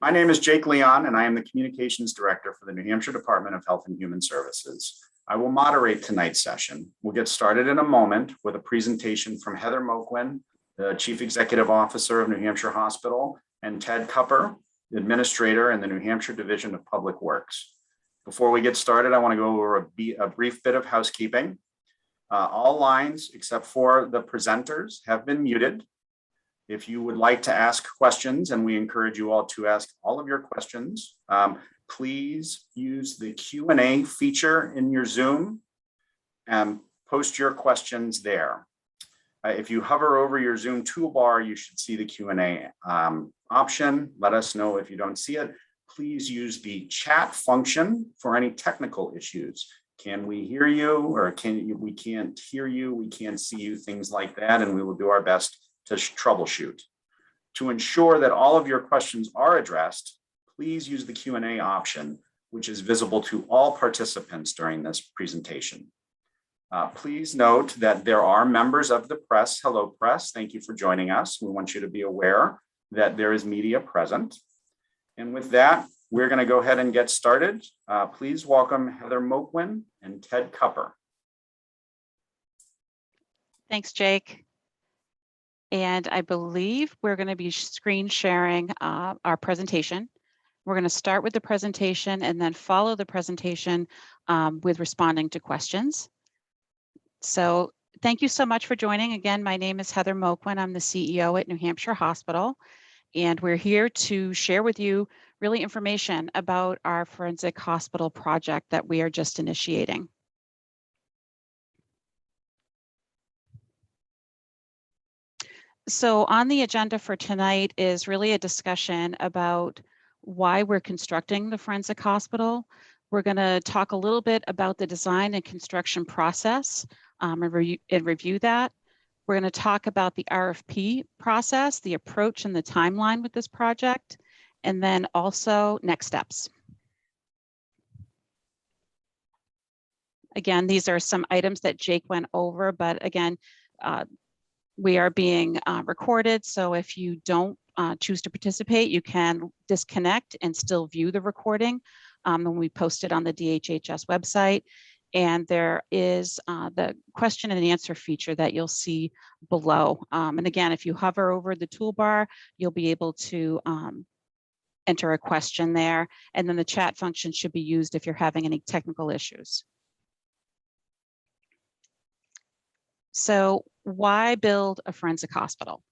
My name is Jake Leon, and I am the Communications Director for the New Hampshire Department of Health and Human Services. I will moderate tonight's session. We'll get started in a moment with a presentation from Heather Moquin, the Chief Executive Officer of New Hampshire Hospital, and Ted Cupper, the Administrator in the New Hampshire Division of Public Works. Before we get started, I want to go over a brief bit of housekeeping. All lines except for the presenters have been muted. If you would like to ask questions, and we encourage you all to ask all of your questions, please use the Q&A feature in your Zoom and post your questions there. If you hover over your Zoom toolbar, you should see the Q&A option. Let us know if you don't see it. Please use the chat function for any technical issues. Can we hear you, or we can't hear you, we can't see you, things like that, and we will do our best to troubleshoot. To ensure that all of your questions are addressed, please use the Q&A option, which is visible to all participants during this presentation. Please note that there are members of the press. Hello, press. Thank you for joining us. We want you to be aware that there is media present. And with that, we're going to go ahead and get started. Please welcome Heather Moquin and Ted Cupper. Thanks, Jake. And I believe we're going to be screen sharing our presentation. We're going to start with the presentation and then follow the presentation with responding to questions. So thank you so much for joining. Again, my name is Heather Moquin. I'm the CEO at New Hampshire Hospital, and we're here to share with you really information about our forensic hospital project that we are just initiating. So on the agenda for tonight is really a discussion about why we're constructing the forensic hospital. We're going to talk a little bit about the design and construction process and review that. We're going to talk about the RFP process, the approach and the timeline with this project, and then also next steps. Again, these are some items that Jake went over, but again, we are being recorded, so if you don't choose to participate, you can disconnect and still view the recording when we post it on the DHHS website. And there is the question and answer feature that you'll see below. And again, if you hover over the toolbar, you'll be able to enter a question there, and then the chat function should be used if you're having any technical issues. So why build a forensic hospital?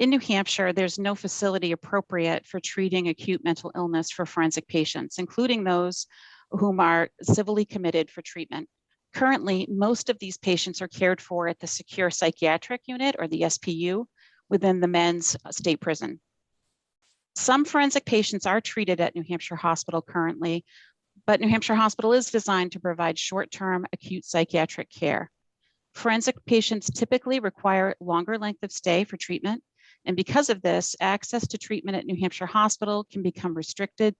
In New Hampshire, there's no facility appropriate for treating acute mental illness for forensic patients, including those whom are civilly committed for treatment. Currently, most of these patients are cared for at the Secure Psychiatric Unit, or the SPU, within the men's state prison. Some forensic patients are treated at New Hampshire Hospital currently, but New Hampshire Hospital is designed to provide short-term acute psychiatric care. Forensic patients typically require longer length of stay for treatment, and because of this, access to treatment at New Hampshire Hospital can become restricted,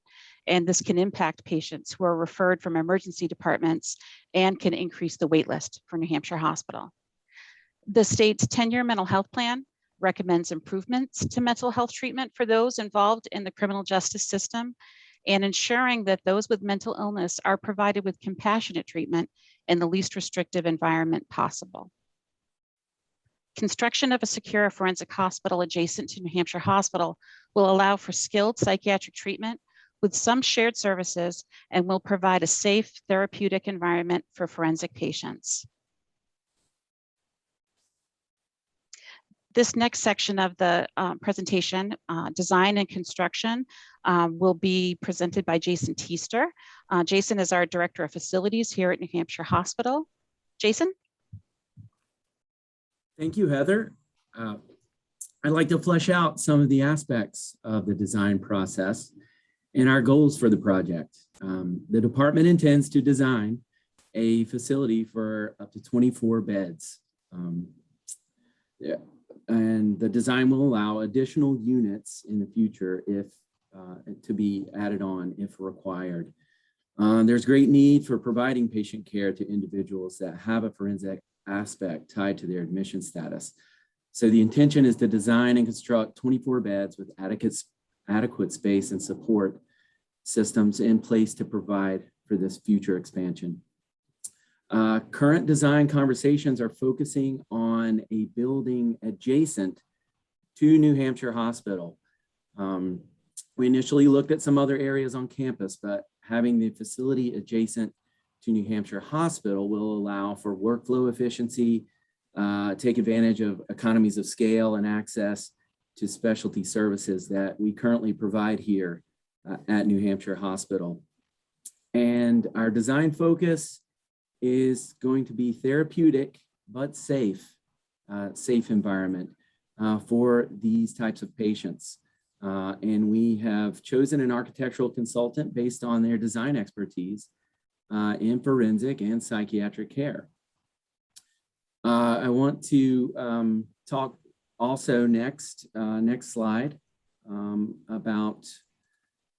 and this can impact patients who are referred from emergency departments and can increase the wait list for New Hampshire Hospital. The state's 10-year mental health plan recommends improvements to mental health treatment for those involved in the criminal justice system, and ensuring that those with mental illness are provided with compassionate treatment in the least restrictive environment possible. Construction of a secure forensic hospital adjacent to New Hampshire Hospital will allow for skilled psychiatric treatment with some shared services and will provide a safe therapeutic environment for forensic patients. This next section of the presentation, design and construction, will be presented by Jason Teester. Jason is our Director of Facilities here at New Hampshire Hospital. Jason? Thank you, Heather. I'd like to flesh out some of the aspects of the design process and our goals for the project. The department intends to design a facility for up to 24 beds. And the design will allow additional units in the future if to be added on if required. There's great need for providing patient care to individuals that have a forensic aspect tied to their admission status. So the intention is to design and construct 24 beds with adequate space and support systems in place to provide for this future expansion. Current design conversations are focusing on a building adjacent to New Hampshire Hospital. We initially looked at some other areas on campus, but having the facility adjacent to New Hampshire Hospital will allow for workflow efficiency, take advantage of economies of scale and access to specialty services that we currently provide here at New Hampshire Hospital. And our design focus is going to be therapeutic, but safe environment for these types of patients. And we have chosen an architectural consultant based on their design expertise in forensic and psychiatric care. I want to talk also next slide about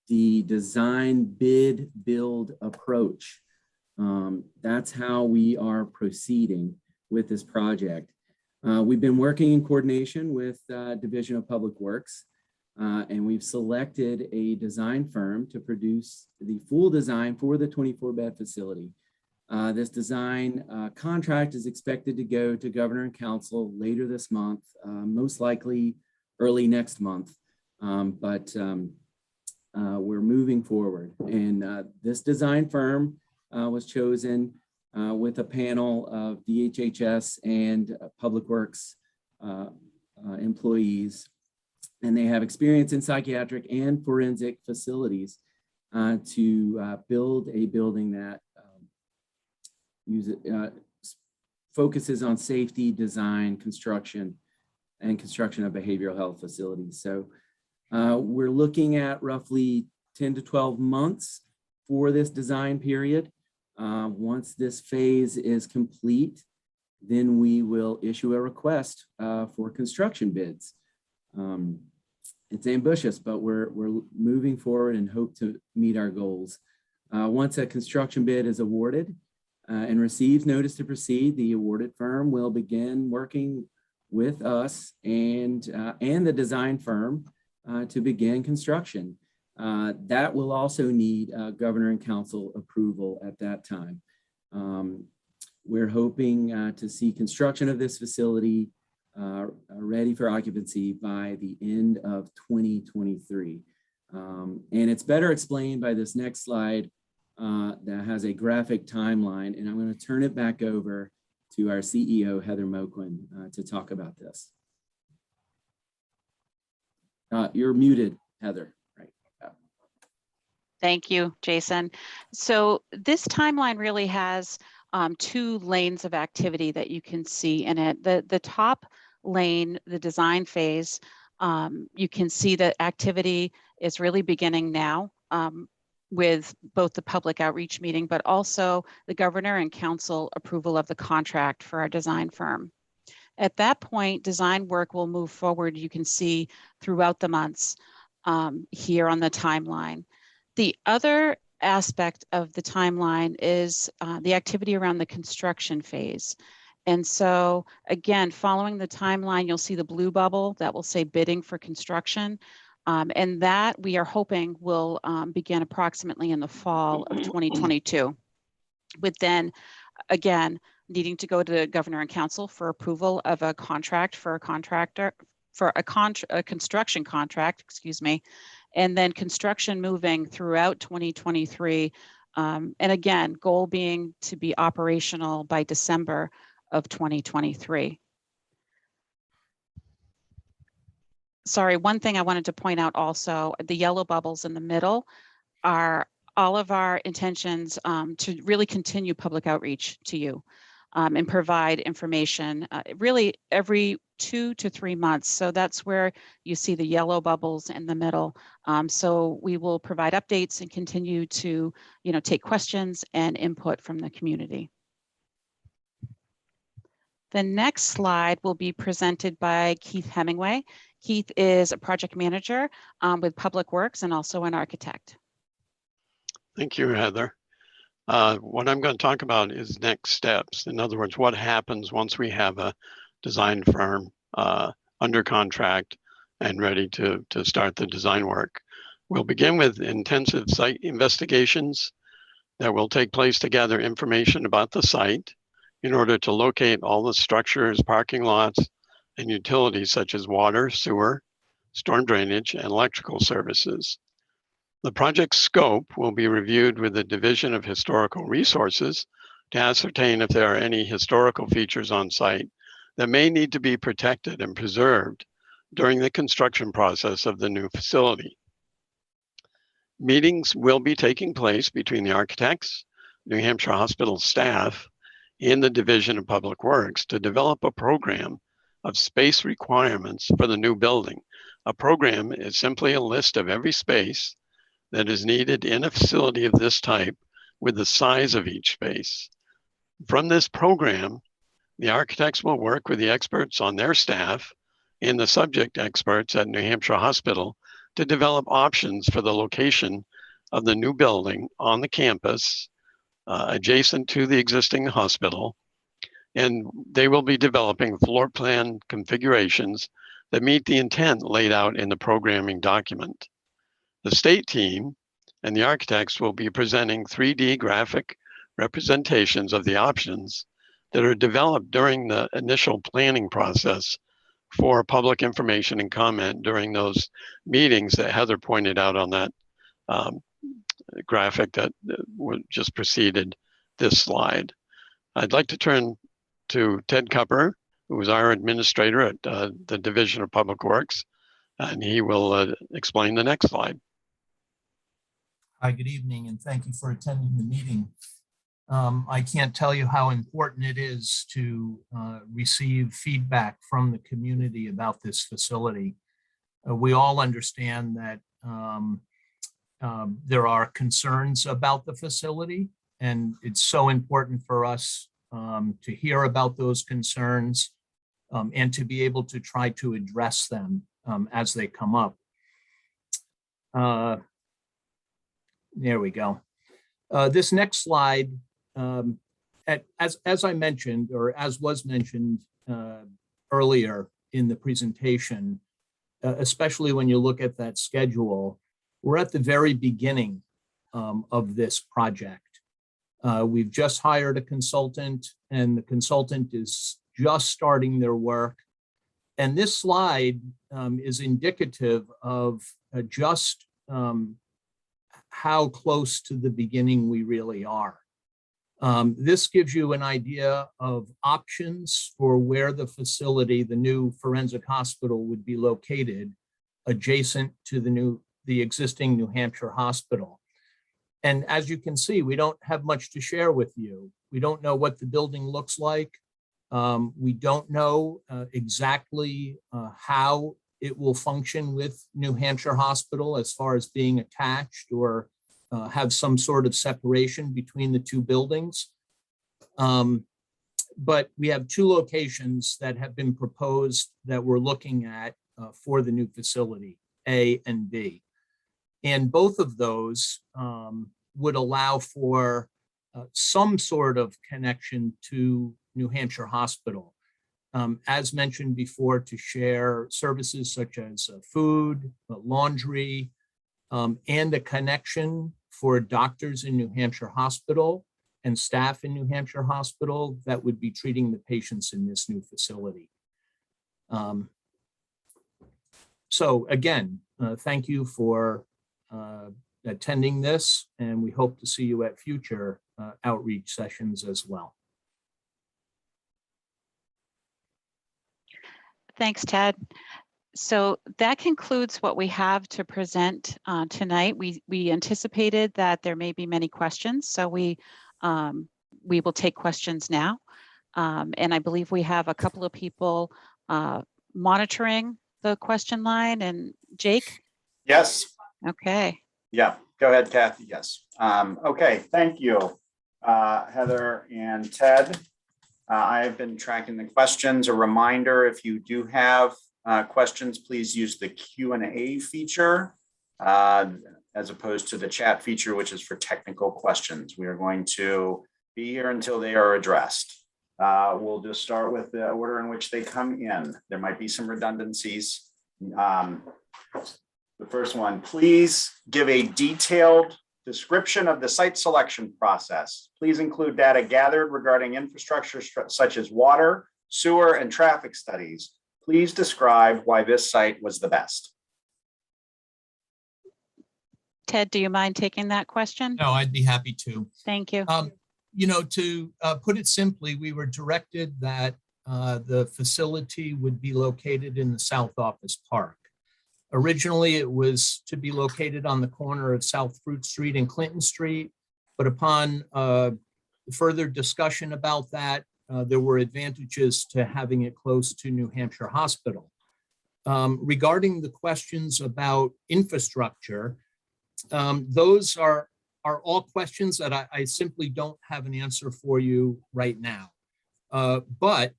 the design bid build approach. That's how we are proceeding with this project. We've been working in coordination with Division of Public Works, and we've selected a design firm to produce the full design for the 24-bed facility. This design contract is expected to go to Governor and Council later this month, most likely early next month, but we're moving forward. And this design firm was chosen with a panel of DHHS and Public Works employees, and they have experience in psychiatric and forensic facilities to build a building that focuses on safety, design, construction of behavioral health facilities. So we're looking at roughly 10 to 12 months for this design period. Once this phase is complete, then we will issue a request for construction bids. It's ambitious, but we're moving forward and hope to meet our goals. Once a construction bid is awarded and receives notice to proceed, the awarded firm will begin working with us and the design firm to begin construction. That will also need Governor and Council approval at that time. We're hoping to see construction of this facility ready for occupancy by the end of 2023. And it's better explained by this next slide that has a graphic timeline. And I'm going to turn it back over to our CEO, Heather Moquin, to talk about this. You're muted, Heather. Right. Thank you, Jason. So this timeline really has two lanes of activity that you can see in it. The top lane, the design phase, you can see that activity is really beginning now with both the public outreach meeting, but also the Governor and Council approval of the contract for our design firm. At that point, design work will move forward, you can see throughout the months here on the timeline. The other aspect of the timeline is the activity around the construction phase. And so again, following the timeline, you'll see the blue bubble that will say bidding for construction. And that we are hoping will begin approximately in the fall of 2022, with then again, needing to go to Governor and Council for approval of a contract for a contractor, for a construction contract, excuse me, and then construction moving throughout 2023. And again, goal being to be operational by December of 2023. Sorry, one thing I wanted to point out also, the yellow bubbles in the middle are all of our intentions to really continue public outreach to you and provide information really every 2 to 3 months. So that's where you see the yellow bubbles in the middle. So we will provide updates and continue to, take questions and input from the community. The next slide will be presented by Keith Hemingway. Keith is a project manager with Public Works and also an architect. Thank you, Heather. What I'm going to talk about is next steps. In other words, what happens once we have a design firm under contract and ready to start the design work. We'll begin with intensive site investigations that will take place to gather information about the site in order to locate all the structures, parking lots, and utilities such as water, sewer, storm drainage, and electrical services. The project scope will be reviewed with the Division of Historical Resources to ascertain if there are any historical features on site that may need to be protected and preserved during the construction process of the new facility. Meetings will be taking place between the architects, New Hampshire Hospital staff, and the Division of Public Works to develop a program of space requirements for the new building. A program is simply a list of every space that is needed in a facility of this type with the size of each space. From this program, the architects will work with the experts on their staff and the subject experts at New Hampshire Hospital to develop options for the location of the new building on the campus adjacent to the existing hospital. And they will be developing floor plan configurations that meet the intent laid out in the programming document. The state team and the architects will be presenting 3D graphic representations of the options that are developed during the initial planning process for public information and comment during those meetings that Heather pointed out on that graphic that just preceded this slide. I'd like to turn to Ted Cupper, who is our administrator at the Division of Public Works, and he will explain the next slide. Hi, good evening, and thank you for attending the meeting. I can't tell you how important it is to receive feedback from the community about this facility. We all understand that there are concerns about the facility, and it's so important for us to hear about those concerns and to be able to try to address them as they come up. There we go. This next slide, as I mentioned, or as was mentioned earlier in the presentation, especially when you look at that schedule, we're at the very beginning of this project. We've just hired a consultant, and the consultant is just starting their work. And this slide is indicative of just how close to the beginning we really are. This gives you an idea of options for where the facility, the new forensic hospital, would be located adjacent to the existing New Hampshire hospital. And as you can see, we don't have much to share with you. We don't know what the building looks like. We don't know exactly how it will function with New Hampshire Hospital as far as being attached or have some sort of separation between the two buildings. But we have two locations that have been proposed that we're looking at for the new facility, A and B. And both of those would allow for some sort of connection to New Hampshire Hospital. As mentioned before, to share services such as food, laundry, and a connection for doctors in New Hampshire Hospital and staff in New Hampshire Hospital that would be treating the patients in this new facility. So again, thank you for attending this, and we hope to see you at future outreach sessions as well. Thanks, Ted. So that concludes what we have to present tonight. We anticipated that there may be many questions, so we will take questions now. And I believe we have a couple of people monitoring the question line. And Jake? Yes. Okay. Yeah, go ahead, Kathy. Yes. Okay, thank you, Heather and Ted. I've been tracking the questions. A reminder, if you do have questions, please use the Q&A feature as opposed to the chat feature, which is for technical questions. We are going to be here until they are addressed. We'll just start with the order in which they come in. There might be some redundancies. The first one, please give a detailed description of the site selection process. Please include data gathered regarding infrastructure such as water, sewer, and traffic studies. Please describe why this site was the best. Ted, do you mind taking that question? No, I'd be happy to. Thank you. To put it simply, we were directed that the facility would be located in the South Office Park. Originally, it was to be located on the corner of South Fruit Street and Clinton Street, but upon further discussion about that, there were advantages to having it close to New Hampshire Hospital. Regarding the questions about infrastructure, those are all questions that I simply don't have an answer for you right now. But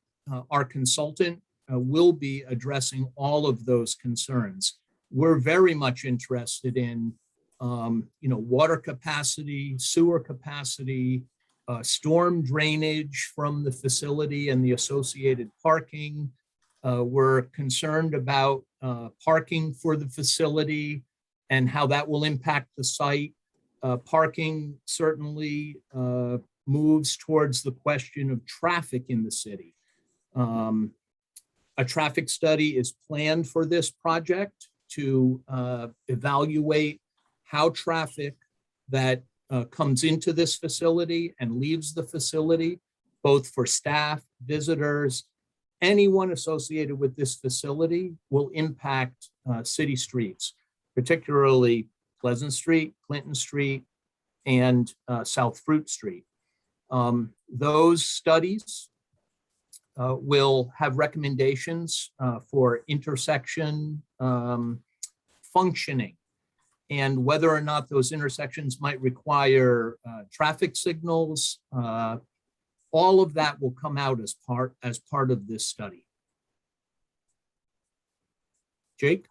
our consultant will be addressing all of those concerns. We're very much interested in, water capacity, sewer capacity, storm drainage from the facility and the associated parking. We're concerned about parking for the facility and how that will impact the site. Parking certainly moves towards the question of traffic in the city. A traffic study is planned for this project to evaluate how traffic that comes into this facility and leaves the facility, both for staff, visitors, anyone associated with this facility will impact city streets, particularly Pleasant Street, Clinton Street, and South Fruit Street. Those studies will have recommendations for intersection functioning and whether or not those intersections might require traffic signals. All of that will come out as part of this study. Jake?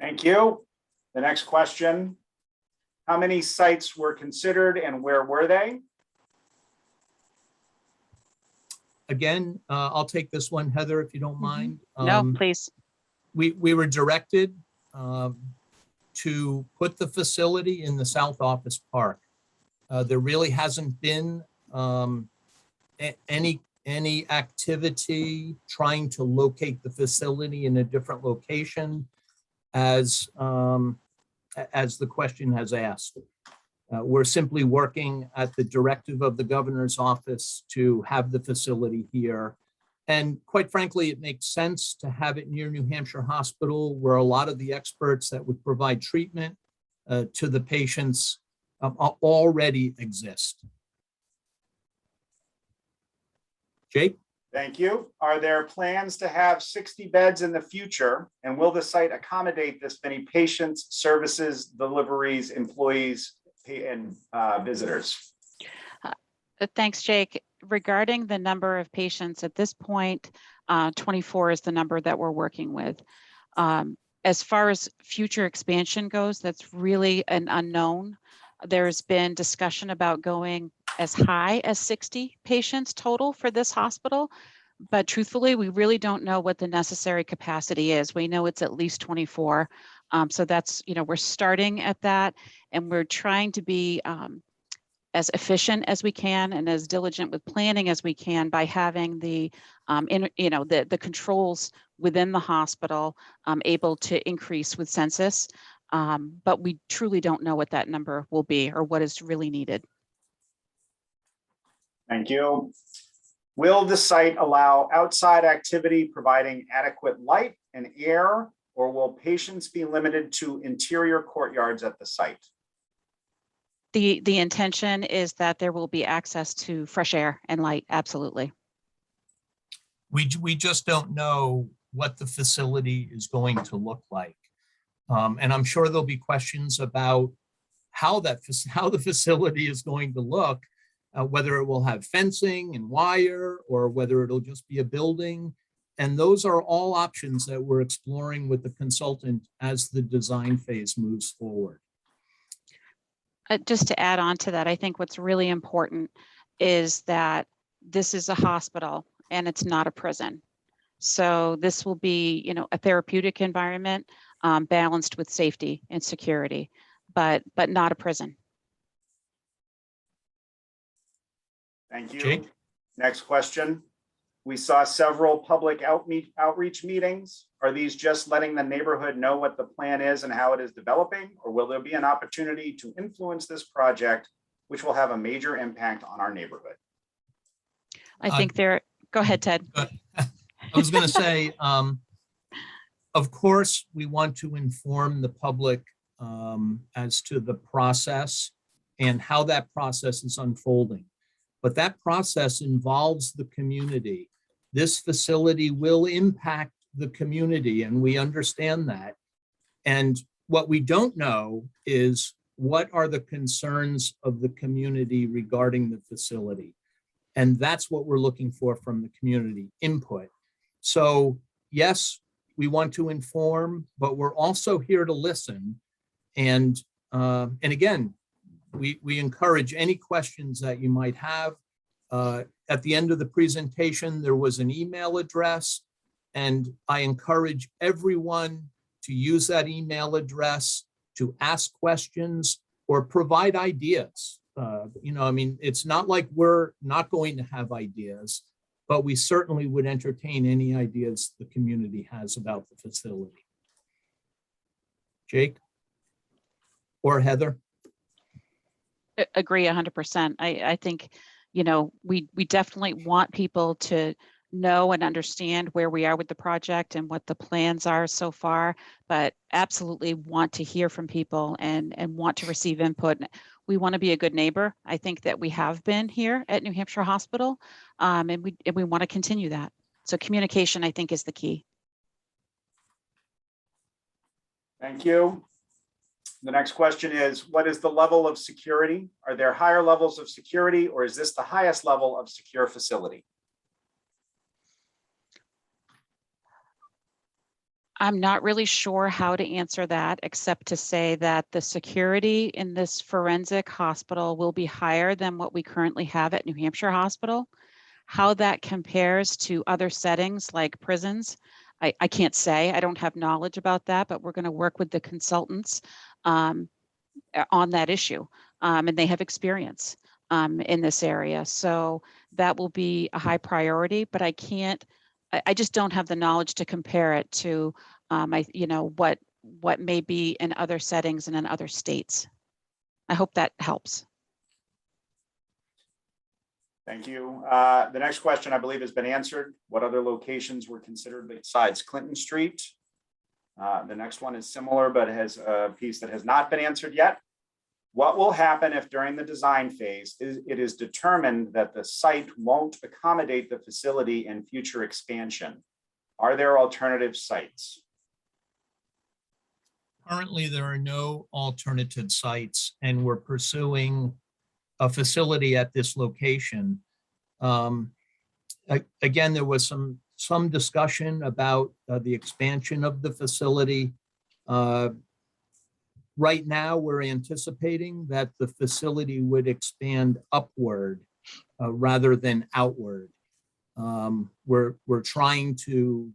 Thank you. The next question, how many sites were considered and where were they? Again, I'll take this one, Heather, if you don't mind. No, please. We were directed to put the facility in the South Office Park. There really hasn't been any activity trying to locate the facility in a different location as the question has asked. We're simply working at the directive of the governor's office to have the facility here. And quite frankly, it makes sense to have it near New Hampshire Hospital, where a lot of the experts that would provide treatment to the patients already exist. Jake? Thank you. Are there plans to have 60 beds in the future? And will the site accommodate this many patients, services, deliveries, employees, and visitors? Thanks, Jake. Regarding the number of patients at this point, 24 is the number that we're working with. As far as future expansion goes, that's really an unknown. There's been discussion about going as high as 60 patients total for this hospital, but truthfully, we really don't know what the necessary capacity is. We know it's at least 24. So that's, we're starting at that, and we're trying to be as efficient as we can and as diligent with planning as we can by having the controls within the hospital able to increase with census. But we truly don't know what that number will be or what is really needed. Thank you. Will the site allow outside activity providing adequate light and air, or will patients be limited to interior courtyards at the site? The intention is that there will be access to fresh air and light, absolutely. We just don't know what the facility is going to look like. And I'm sure there'll be questions about how the facility is going to look, whether it will have fencing and wire or whether it'll just be a building. And those are all options that we're exploring with the consultant as the design phase moves forward. Just to add on to that, I think what's really important is that this is a hospital and it's not a prison. So this will be, you know, a therapeutic environment balanced with safety and security, but not a prison. Thank you. Jake? Next question. We saw several public outreach meetings. Are these just letting the neighborhood know what the plan is and how it is developing, or will there be an opportunity to influence this project, which will have a major impact on our neighborhood? I think there, go ahead, Ted. I was going to say, of course, we want to inform the public as to the process and how that process is unfolding. But that process involves the community. This facility will impact the community, and we understand that. And what we don't know is what are the concerns of the community regarding the facility. And that's what we're looking for from the community input. So yes, we want to inform, but we're also here to listen. And again, we encourage any questions that you might have. At the end of the presentation, there was an email address, and I encourage everyone to use that email address to ask questions or provide ideas. You know, I mean, it's not like we're not going to have ideas, but we certainly would entertain any ideas the community has about the facility. Jake or Heather? Agree 100%. I think, you know, we definitely want people to know and understand where we are with the project and what the plans are so far, but absolutely want to hear from people and want to receive input. We want to be a good neighbor. I think that we have been here at New Hampshire Hospital, and we want to continue that. So communication, I think, is the key. Thank you. The next question is, what is the level of security? Are there higher levels of security, or is this the highest level of secure facility? I'm not really sure how to answer that, except to say that the security in this forensic hospital will be higher than what we currently have at New Hampshire Hospital. How that compares to other settings like prisons, I can't say. I don't have knowledge about that, but we're going to work with the consultants on that issue, and they have experience in this area. So that will be a high priority, but I just don't have the knowledge to compare it to, you know, what may be in other settings and in other states. I hope that helps. Thank you. The next question, I believe, has been answered. What other locations were considered besides Clinton Street? The next one is similar, but has a piece that has not been answered yet. What will happen if during the design phase it is determined that the site won't accommodate the facility in future expansion? Are there alternative sites? Currently, there are no alternative sites, and we're pursuing a facility at this location. Again, there was some discussion about the expansion of the facility. Right now, we're anticipating that the facility would expand upward rather than outward. We're trying to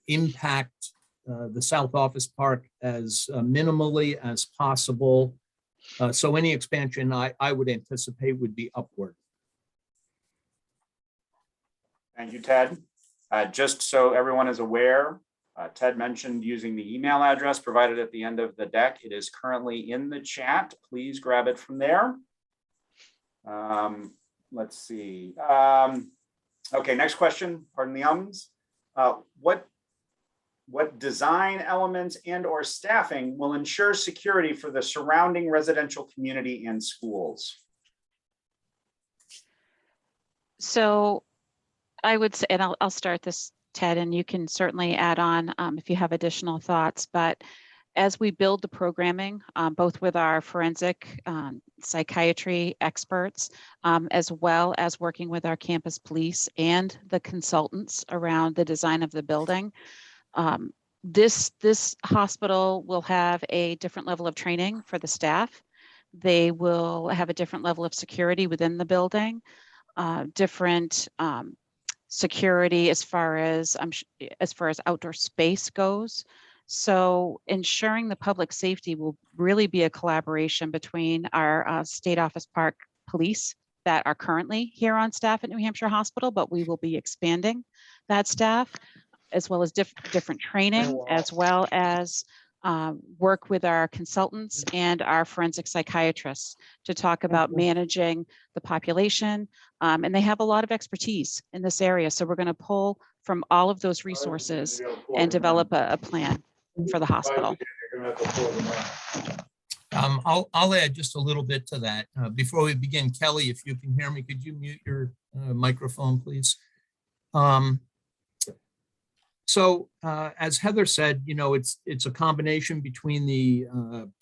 impact the South Office Park as minimally as possible. So any expansion I would anticipate would be upward. Thank you, Ted. Just so everyone is aware, Ted mentioned using the email address provided at the end of the deck. It is currently in the chat. Please grab it from there. Let's see. Okay, next question. Pardon the ums. What design elements and or staffing will ensure security for the surrounding residential community and schools? So I would say, and I'll start this, Ted, and you can certainly add on if you have additional thoughts, but as we build the programming, both with our forensic psychiatry experts, as well as working with our campus police and the consultants around the design of the building, this hospital will have a different level of training for the staff. They will have a different level of security within the building. different security as far as outdoor space goes. So ensuring the public safety will really be a collaboration between our State Office Park Police that are currently here on staff at New Hampshire Hospital, but we will be expanding that staff, as well as different training, as well as work with our consultants and our forensic psychiatrists to talk about managing the population. And they have a lot of expertise in this area. So we're going to pull from all of those resources and develop a plan for the hospital. I'll add just a little bit to that. Before we begin, Kelly, if you can hear me, could you mute your microphone, please? So as Heather said, you know, it's a combination between the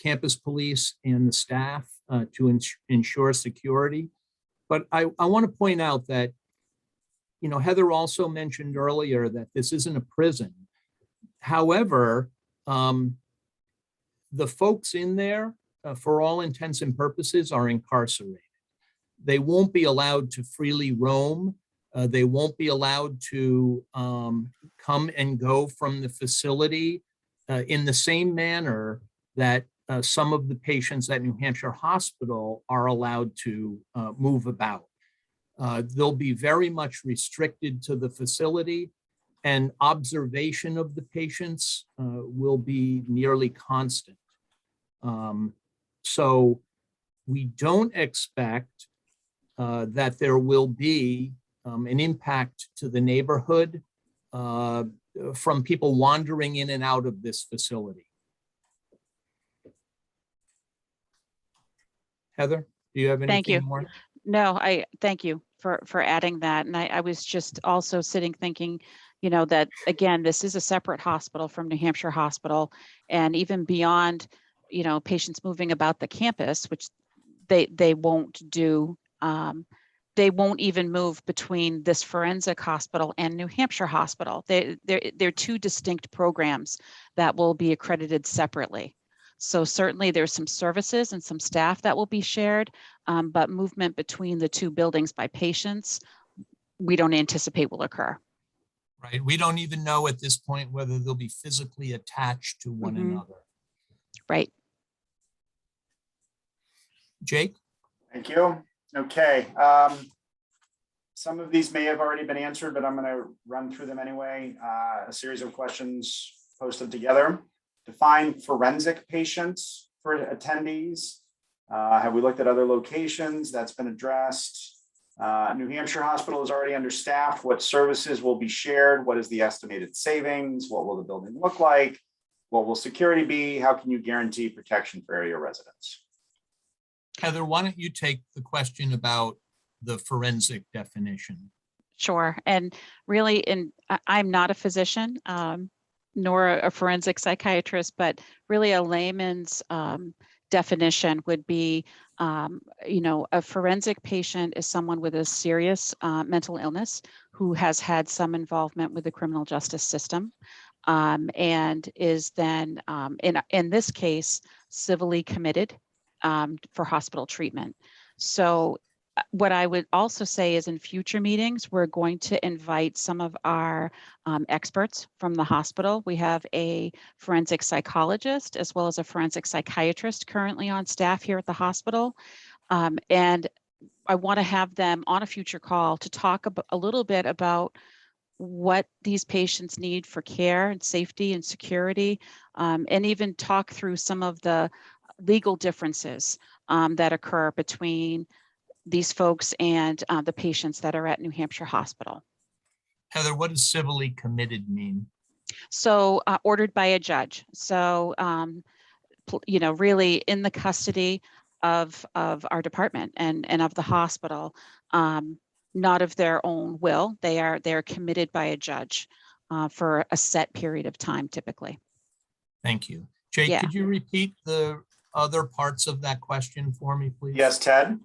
campus police and the staff to ensure security. But I want to point out that, you know, Heather also mentioned earlier that this isn't a prison. However, the folks in there, for all intents and purposes, are incarcerated. They won't be allowed to freely roam. They won't be allowed to come and go from the facility in the same manner that some of the patients at New Hampshire Hospital are allowed to move about. They'll be very much restricted to the facility, and observation of the patients will be nearly constant. So we don't expect that there will be an impact to the neighborhood from people wandering in and out of this facility. Heather, do you have anything Thank you. more? No, I thank you for adding that. And I was just also sitting thinking, you know, that again, this is a separate hospital from New Hampshire Hospital, and even beyond, you know, patients moving about the campus, which they won't do. They won't even move between this forensic hospital and New Hampshire Hospital. They're two distinct programs that will be accredited separately. So certainly there's some services and some staff that will be shared, but movement between the two buildings by patients, we don't anticipate will occur. Right. We don't even know at this point whether they'll be physically attached to one another. Right. Jake? Thank you. Okay. Some of these may have already been answered, but I'm going to run through them anyway. A series of questions posted together. Define forensic patients for attendees. Have we looked at other locations? That's been addressed. New Hampshire Hospital is already understaffed. What services will be shared? What is the estimated savings? What will the building look like? What will security be? How can you guarantee protection for area residents? Heather, why don't you take the question about the forensic definition? Sure. And really, I'm not a physician, nor a forensic psychiatrist, but really a layman's definition would be, you know, a forensic patient is someone with a serious mental illness who has had some involvement with the criminal justice system, and is then, in this case, civilly committed for hospital treatment. So what I would also say is in future meetings, we're going to invite some of our experts from the hospital. We have a forensic psychologist as well as a forensic psychiatrist currently on staff here at the hospital. And I want to have them on a future call to talk a little bit about what these patients need for care and safety and security, and even talk through some of the legal differences that occur between these folks and the patients that are at New Hampshire Hospital. Heather, what does civilly committed mean? So ordered by a judge. So, you know, really in the custody of our department and of the hospital, not of their own will. They're committed by a judge for a set period of time, typically. Thank you. Jake, Yeah. Could you repeat the other parts of that question for me, please? Yes, Ted.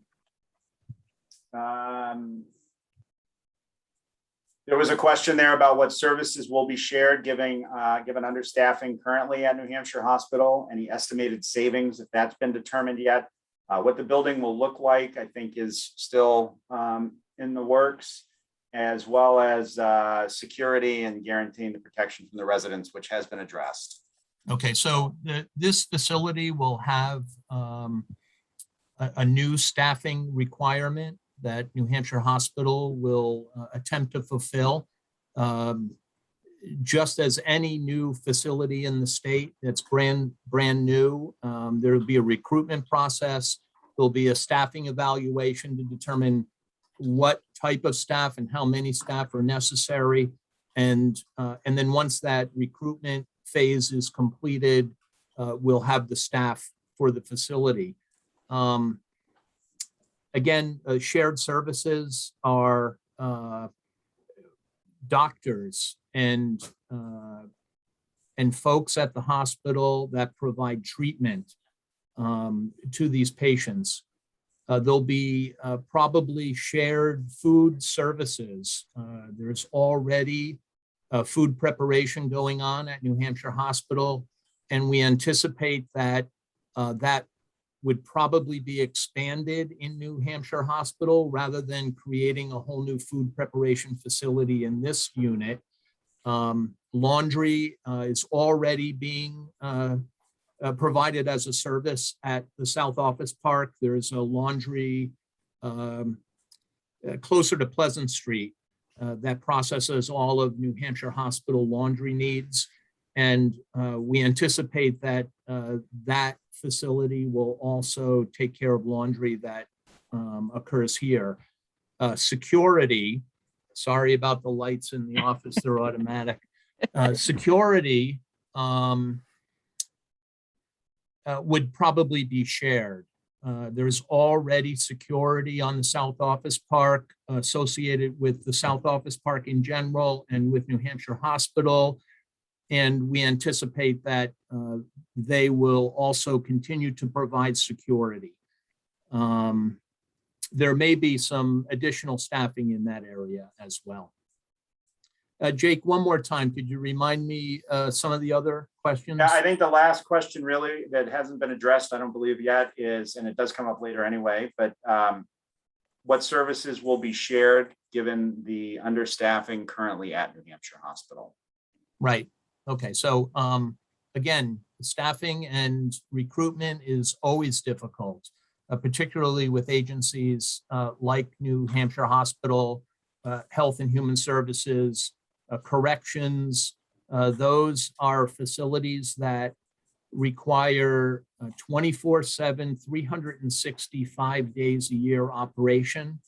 There was a question there about what services will be shared given understaffing currently at New Hampshire Hospital, any estimated savings, if that's been determined yet. What the building will look like, I think, is still in the works, as well as security and guaranteeing the protection from the residents, which has been addressed. Okay, so this facility will have a new staffing requirement that New Hampshire Hospital will attempt to fulfill. Just as any new facility in the state that's brand new, there will be a recruitment process. There'll be a staffing evaluation to determine what type of staff and how many staff are necessary. And then once that recruitment phase is completed, we'll have the staff for the facility. Again, shared services are doctors and folks at the hospital that provide treatment to these patients. There'll be probably shared food services. There's already food preparation going on at New Hampshire Hospital, and we anticipate that that would probably be expanded in New Hampshire Hospital rather than creating a whole new food preparation facility in this unit. Laundry is already being provided as a service at the South Office Park. There's a laundry closer to Pleasant Street that processes all of New Hampshire Hospital laundry needs. And we anticipate that that facility will also take care of laundry that occurs here. Security, sorry about the lights in the office, they're automatic. Security would probably be shared. There's already security on the South Office Park associated with the South Office Park in general and with New Hampshire Hospital. And we anticipate that they will also continue to provide security. There may be some additional staffing in that area as well. Jake, one more time, could you remind me some of the other questions? Yeah, I think the last question really that hasn't been addressed, I don't believe yet, is, and it does come up later anyway, but what services will be shared given the understaffing currently at New Hampshire Hospital? Right. Okay. So again, staffing and recruitment is always difficult, particularly with agencies like New Hampshire Hospital, Health and Human Services, corrections. Those are facilities that require 24/7, 365 days a year operation.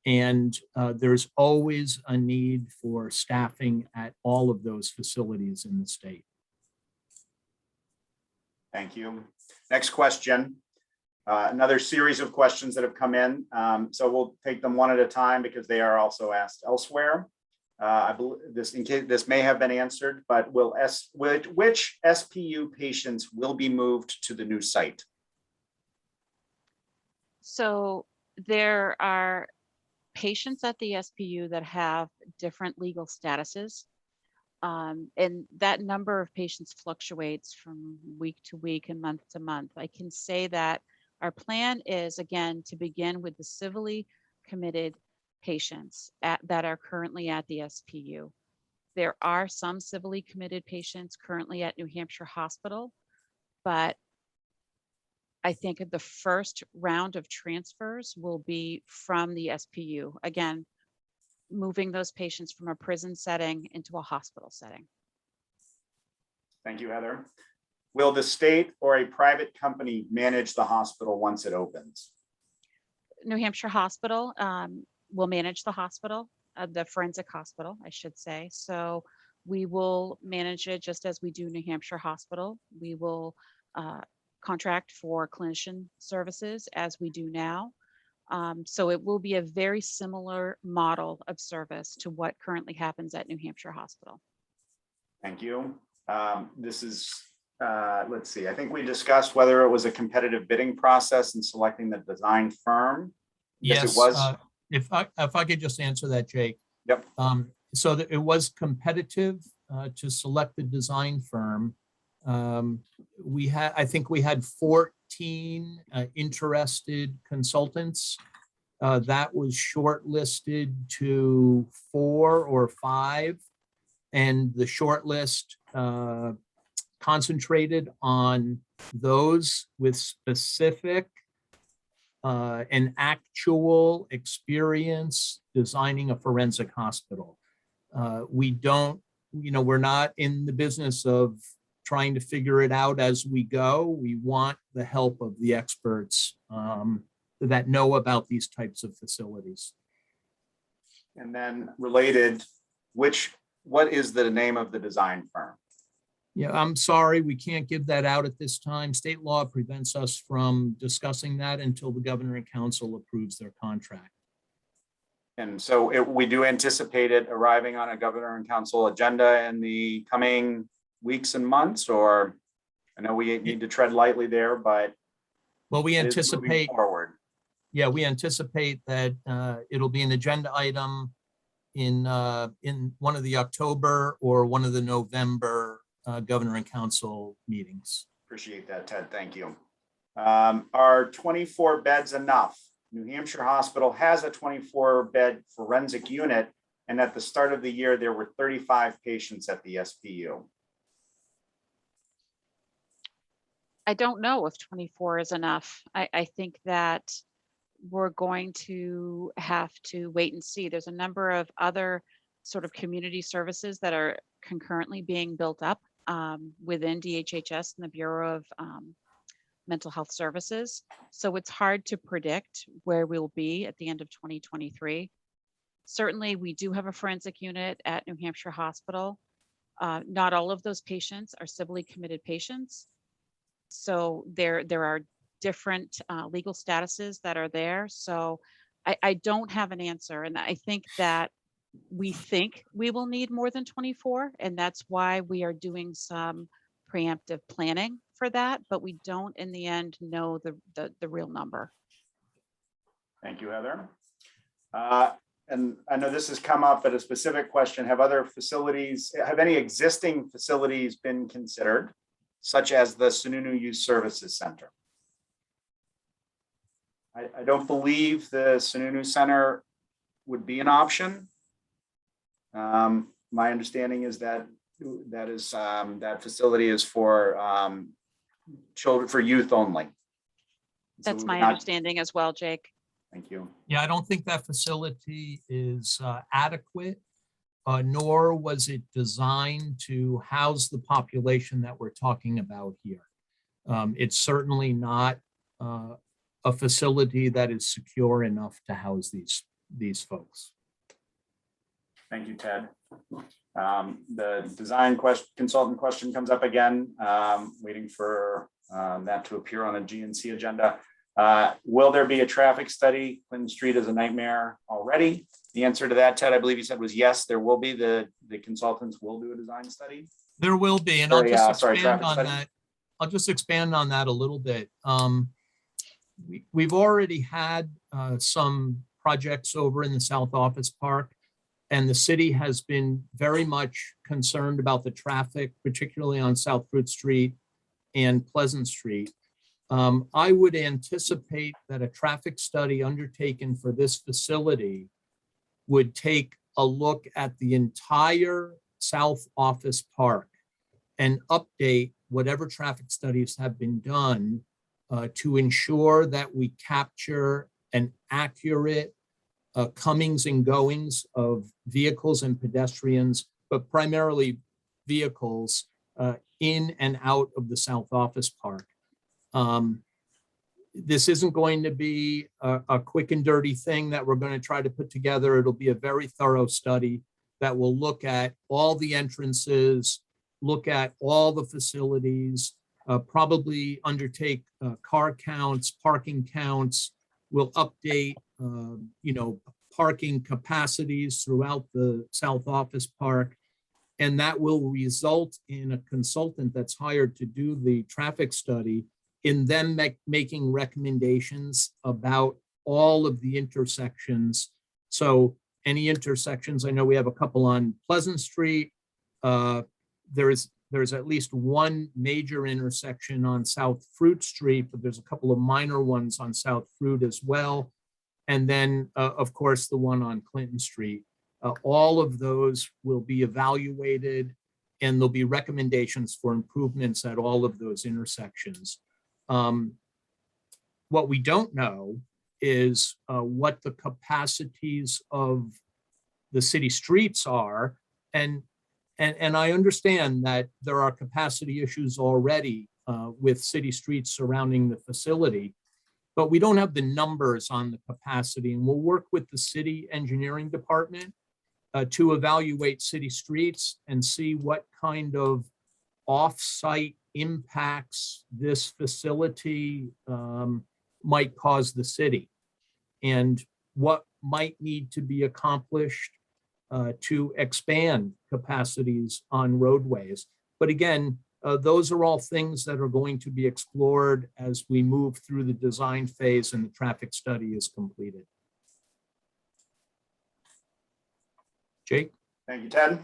And there's always a need for staffing at all of those facilities in the state. Thank you. Next question. Another series of questions that have come in. So we'll take them one at a time because they are also asked elsewhere. I believe this, in case this may have been answered, but which SPU patients will be moved to the new site? So there are patients at the SPU that have different legal statuses. And that number of patients fluctuates from week to week and month to month. I can say that our plan is, again, to begin with the civilly committed patients that are currently at the SPU. There are some civilly committed patients currently at New Hampshire Hospital, but I think the first round of transfers will be from the SPU. Again, moving those patients from a prison setting into a hospital setting. Thank you, Heather. Will the state or a private company manage the hospital once it opens? New Hampshire Hospital will manage the hospital, the forensic hospital, I should say. So we will manage it just as we do New Hampshire Hospital. We will contract for clinician services as we do now. So it will be a very similar model of service to what currently happens at New Hampshire Hospital. Thank you. This is, let's see, I think we discussed whether it was a competitive bidding process in selecting the design firm. Yes, it was. If I could just answer that, Jake. Yep. So that it was competitive to select the design firm. I think we had 14 interested consultants. That was shortlisted to 4 or 5, and the shortlist concentrated on those with specific and actual experience designing a forensic hospital. We don't, we're not in the business of trying to figure it out as we go. We want the help of the experts that know about these types of facilities. And then related, what is the name of the design firm? Yeah, I'm sorry, we can't give that out at this time. State law prevents us from discussing that until the governor and council approves their contract. And so we do anticipate it arriving on a governor and council agenda in the coming weeks and months, or I know we need to tread lightly there, but well, we it is moving anticipate, forward. yeah, we anticipate that it'll be an agenda item in one of the October or one of the November governor and council meetings. Appreciate that, Ted. Thank you. Are 24 beds enough? New Hampshire Hospital has a 24-bed forensic unit, and at the start of the year, there were 35 patients at the SPU. I don't know if 24 is enough. I think that we're going to have to wait and see. There's a number of other sort of community services that are concurrently being built up within DHHS and the Bureau of Mental Health Services. So it's hard to predict where we'll be at the end of 2023. Certainly, we do have a forensic unit at New Hampshire Hospital. Not all of those patients are civilly committed patients. So there are different legal statuses that are there. So I don't have an answer. And I think that we think we will need more than 24. And that's why we are doing some preemptive planning for that, but we don't in the end know the real number. Thank you, Heather. And I know this has come up, but a specific question, have any existing facilities been considered, such as the Sununu Youth Services Center? I don't believe the Sununu Center would be an option. My understanding is that that facility is for children, for youth only. That's my understanding as well, Jake. Thank you. Yeah, I don't think that facility is adequate, nor was it designed to house the population that we're talking about here. It's certainly not a facility that is secure enough to house these folks. Thank you, Ted. The design consultant question comes up again, waiting for that to appear on a GNC agenda. Will there be a traffic study? Clinton Street is a nightmare already. The answer to that, Ted, I believe you said was yes, there will be. The consultants will do a design study. There will be, and I'll just expand on that a little bit. We've already had some projects over in the South Office Park, and the city has been very much concerned about the traffic, particularly on South Fruit Street and Pleasant Street. I would anticipate that a traffic study undertaken for this facility would take a look at the entire South Office Park and update whatever traffic studies have been done to ensure that we capture an accurate comings and goings of vehicles and pedestrians, but primarily vehicles in and out of the South Office Park. This isn't going to be a quick and dirty thing that we're going to try to put together. It'll be a very thorough study that will look at all the entrances, look at all the facilities, probably undertake car counts, parking counts. We'll update, parking capacities throughout the South Office Park. And that will result in a consultant that's hired to do the traffic study in them making recommendations about all of the intersections. So any intersections, I know we have a couple on Pleasant Street. There's at least one major intersection on South Fruit Street, but there's a couple of minor ones on South Fruit as well. and then, of course, the one on Clinton Street. All of those will be evaluated, and there'll be recommendations for improvements at all of those intersections. What we don't know is what the capacities of the city streets are. And I understand that there are capacity issues already with city streets surrounding the facility, but we don't have the numbers on the capacity. And we'll work with the city engineering department to evaluate city streets and see what kind of off-site impacts this facility might cause the city, and what might need to be accomplished to expand capacities on roadways. But again, those are all things that are going to be explored as we move through the design phase and the traffic study is completed. Jake? Thank you, Ted.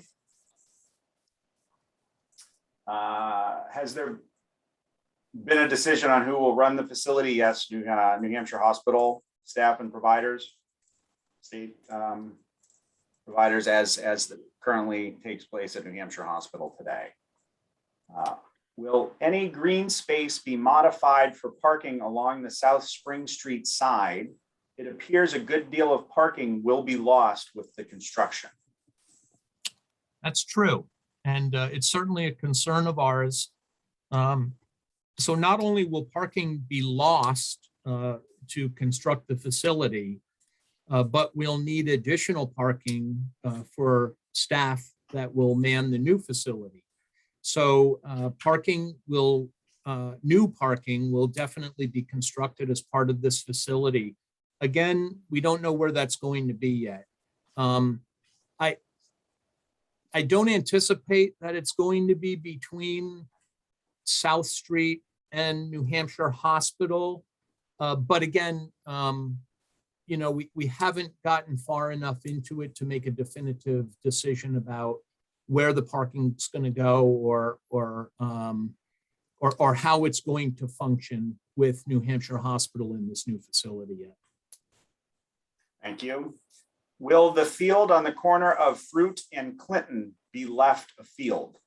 Has there been a decision on who will run the facility? Yes, New Hampshire Hospital staff and providers, state providers, as currently takes place at New Hampshire Hospital today. Will any green space be modified for parking along the South Spring Street side? It appears a good deal of parking will be lost with the construction. That's true. And it's certainly a concern of ours. So not only will parking be lost to construct the facility, but we'll need additional parking for staff that will man the new facility. So new parking will definitely be constructed as part of this facility. Again, we don't know where that's going to be yet. I don't anticipate that it's going to be between South Street and New Hampshire Hospital. But again, we haven't gotten far enough into it to make a definitive decision about where the parking's going to go or how it's going to function with New Hampshire Hospital in this new facility yet. Thank you. Will the field on the corner of Fruit and Clinton be left a field?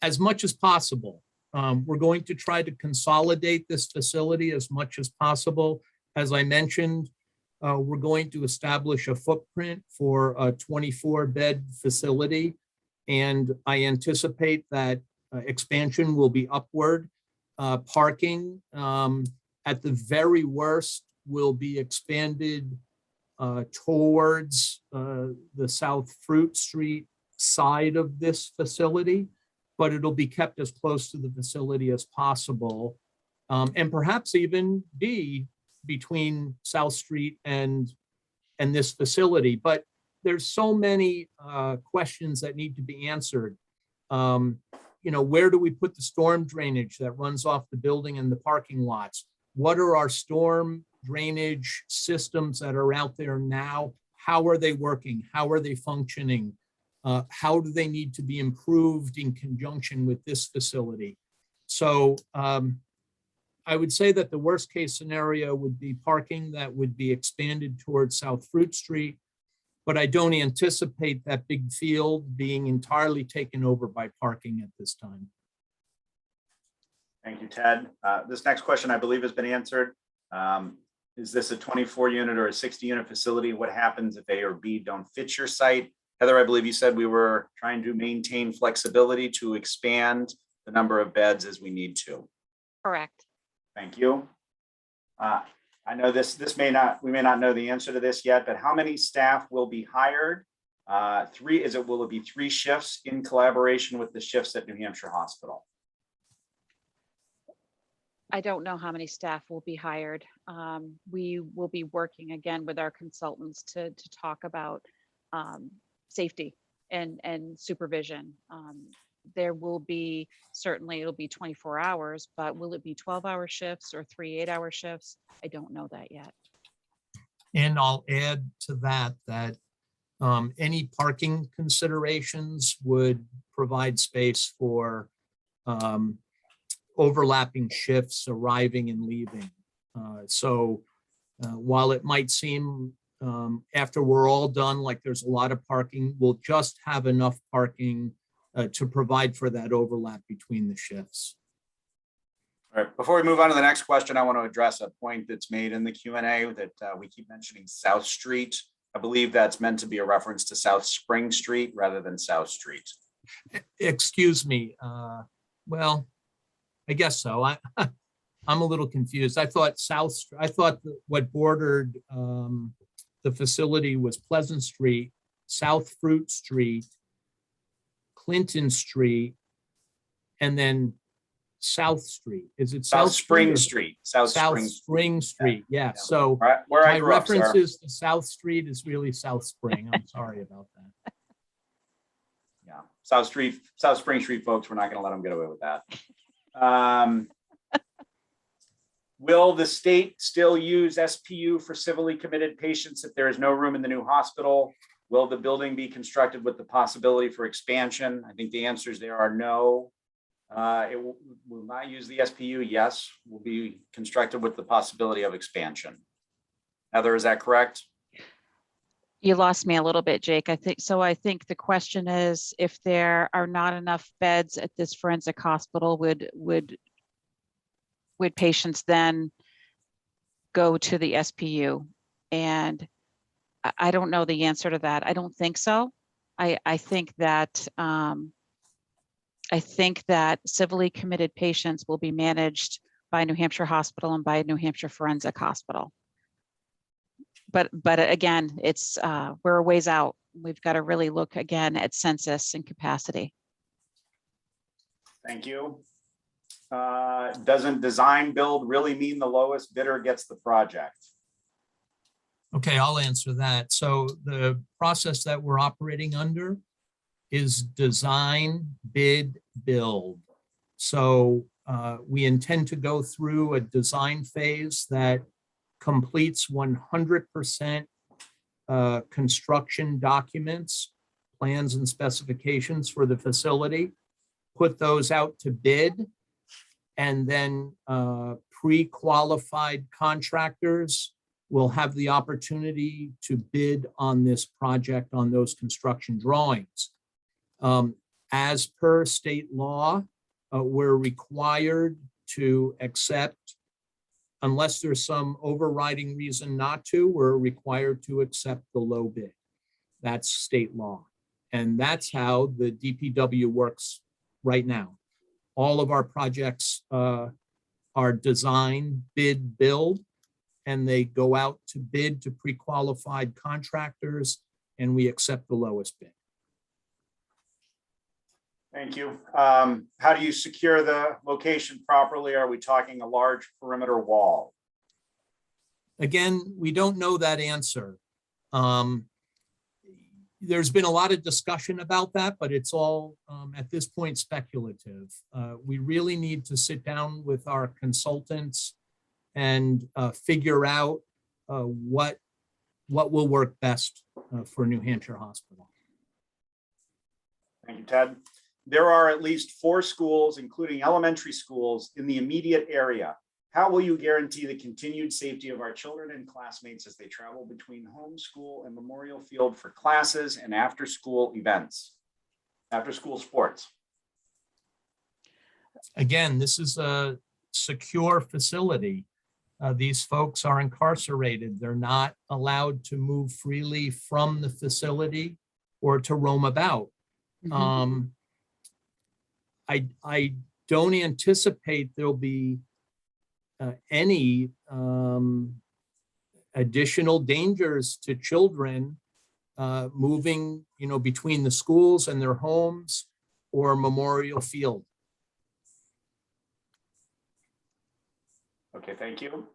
As much as possible. We're going to try to consolidate this facility as much as possible. As I mentioned, we're going to establish a footprint for a 24-bed facility, and I anticipate that expansion will be upward. Parking, at the very worst, will be expanded towards the South Fruit Street side of this facility, but it'll be kept as close to the facility as possible, and perhaps even be between South Street and this facility. But there's so many questions that need to be answered. Where do we put the storm drainage that runs off the building and the parking lots? What are our storm drainage systems that are out there now? How are they working? How are they functioning? How do they need to be improved in conjunction with this facility? So I would say that the worst case scenario would be parking that would be expanded towards South Fruit Street, but I don't anticipate that big field being entirely taken over by parking at this time. Thank you, Ted. This next question, I believe, has been answered. Is this a 24-unit or a 60-unit facility? What happens if A or B don't fit your site? Heather, I believe you said we were trying to maintain flexibility to expand the number of beds as we need to. Correct. Thank you. I know we may not know the answer to this yet, but how many staff will be hired? Will it be 3 shifts in collaboration with the shifts at New Hampshire Hospital? I don't know how many staff will be hired. We will be working again with our consultants to talk about safety and supervision. There will be, certainly it'll be 24 hours, but will it be 12-hour shifts or 3 8-hour shifts? I don't know that yet. And I'll add to that any parking considerations would provide space for overlapping shifts arriving and leaving. So While it might seem after we're all done, like there's a lot of parking, we'll just have enough parking to provide for that overlap between the shifts. All right, before we move on to the next question, I want to address a point that's made in the Q&A that we keep mentioning South Street. I believe that's meant to be a reference to South Spring Street rather than South Street. Excuse me. Well, I guess so. I'm a little confused. I thought what bordered the facility was Pleasant Street, South Fruit Street, Clinton Street, and then South Street. Is it South Spring or Street. South Spring Street? Yeah. Yeah. So Where I my grew up, Sarah. references to South Street is really South Spring. I'm sorry about that. Yeah, South Spring Street folks, we're not going to let them get away with that. Will the state still use SPU for civilly committed patients if there is no room in the new hospital? Will the building be constructed with the possibility for expansion? I think the answers there are no. It will not use the SPU. Yes, will be constructed with the possibility of expansion. Heather, is that correct? You lost me a little bit, Jake. I think the question is, if there are not enough beds at this forensic hospital, would patients then go to the SPU? And I don't know the answer to that. I don't think so. I think that civilly committed patients will be managed by New Hampshire Hospital and by New Hampshire Forensic Hospital. But again, it's we're a ways out. We've got to really look again at census and capacity. Thank you. Doesn't design build really mean the lowest bidder gets the project? Okay, I'll answer that. So the process that we're operating under is design, bid, build. So we intend to go through a design phase that completes 100% construction documents, plans and specifications for the facility, put those out to bid, and then pre-qualified contractors will have the opportunity to bid on this project on those construction drawings. As per state law, we're required to accept, unless there's some overriding reason not to, we're required to accept the low bid. That's state law. And that's how the DPW works right now. All of our projects are design, bid, build, and they go out to bid to pre-qualified contractors, and we accept the lowest bid. Thank you. How do you secure the location properly? Are we talking a large perimeter wall? Again, we don't know that answer. There's been a lot of discussion about that, but it's all at this point speculative. We really need to sit down with our consultants and figure out what will work best for New Hampshire Hospital. Thank you, Ted. There are at least 4 schools, including elementary schools, in the immediate area. How will you guarantee the continued safety of our children and classmates as they travel between home, school, and Memorial Field for classes and after-school events, after-school sports? Again, this is a secure facility. These folks are incarcerated. They're not allowed to move freely from the facility or to roam about. Mm-hmm. I don't anticipate there'll be any additional dangers to children moving, between the schools and their homes or Memorial Field. Okay, thank you.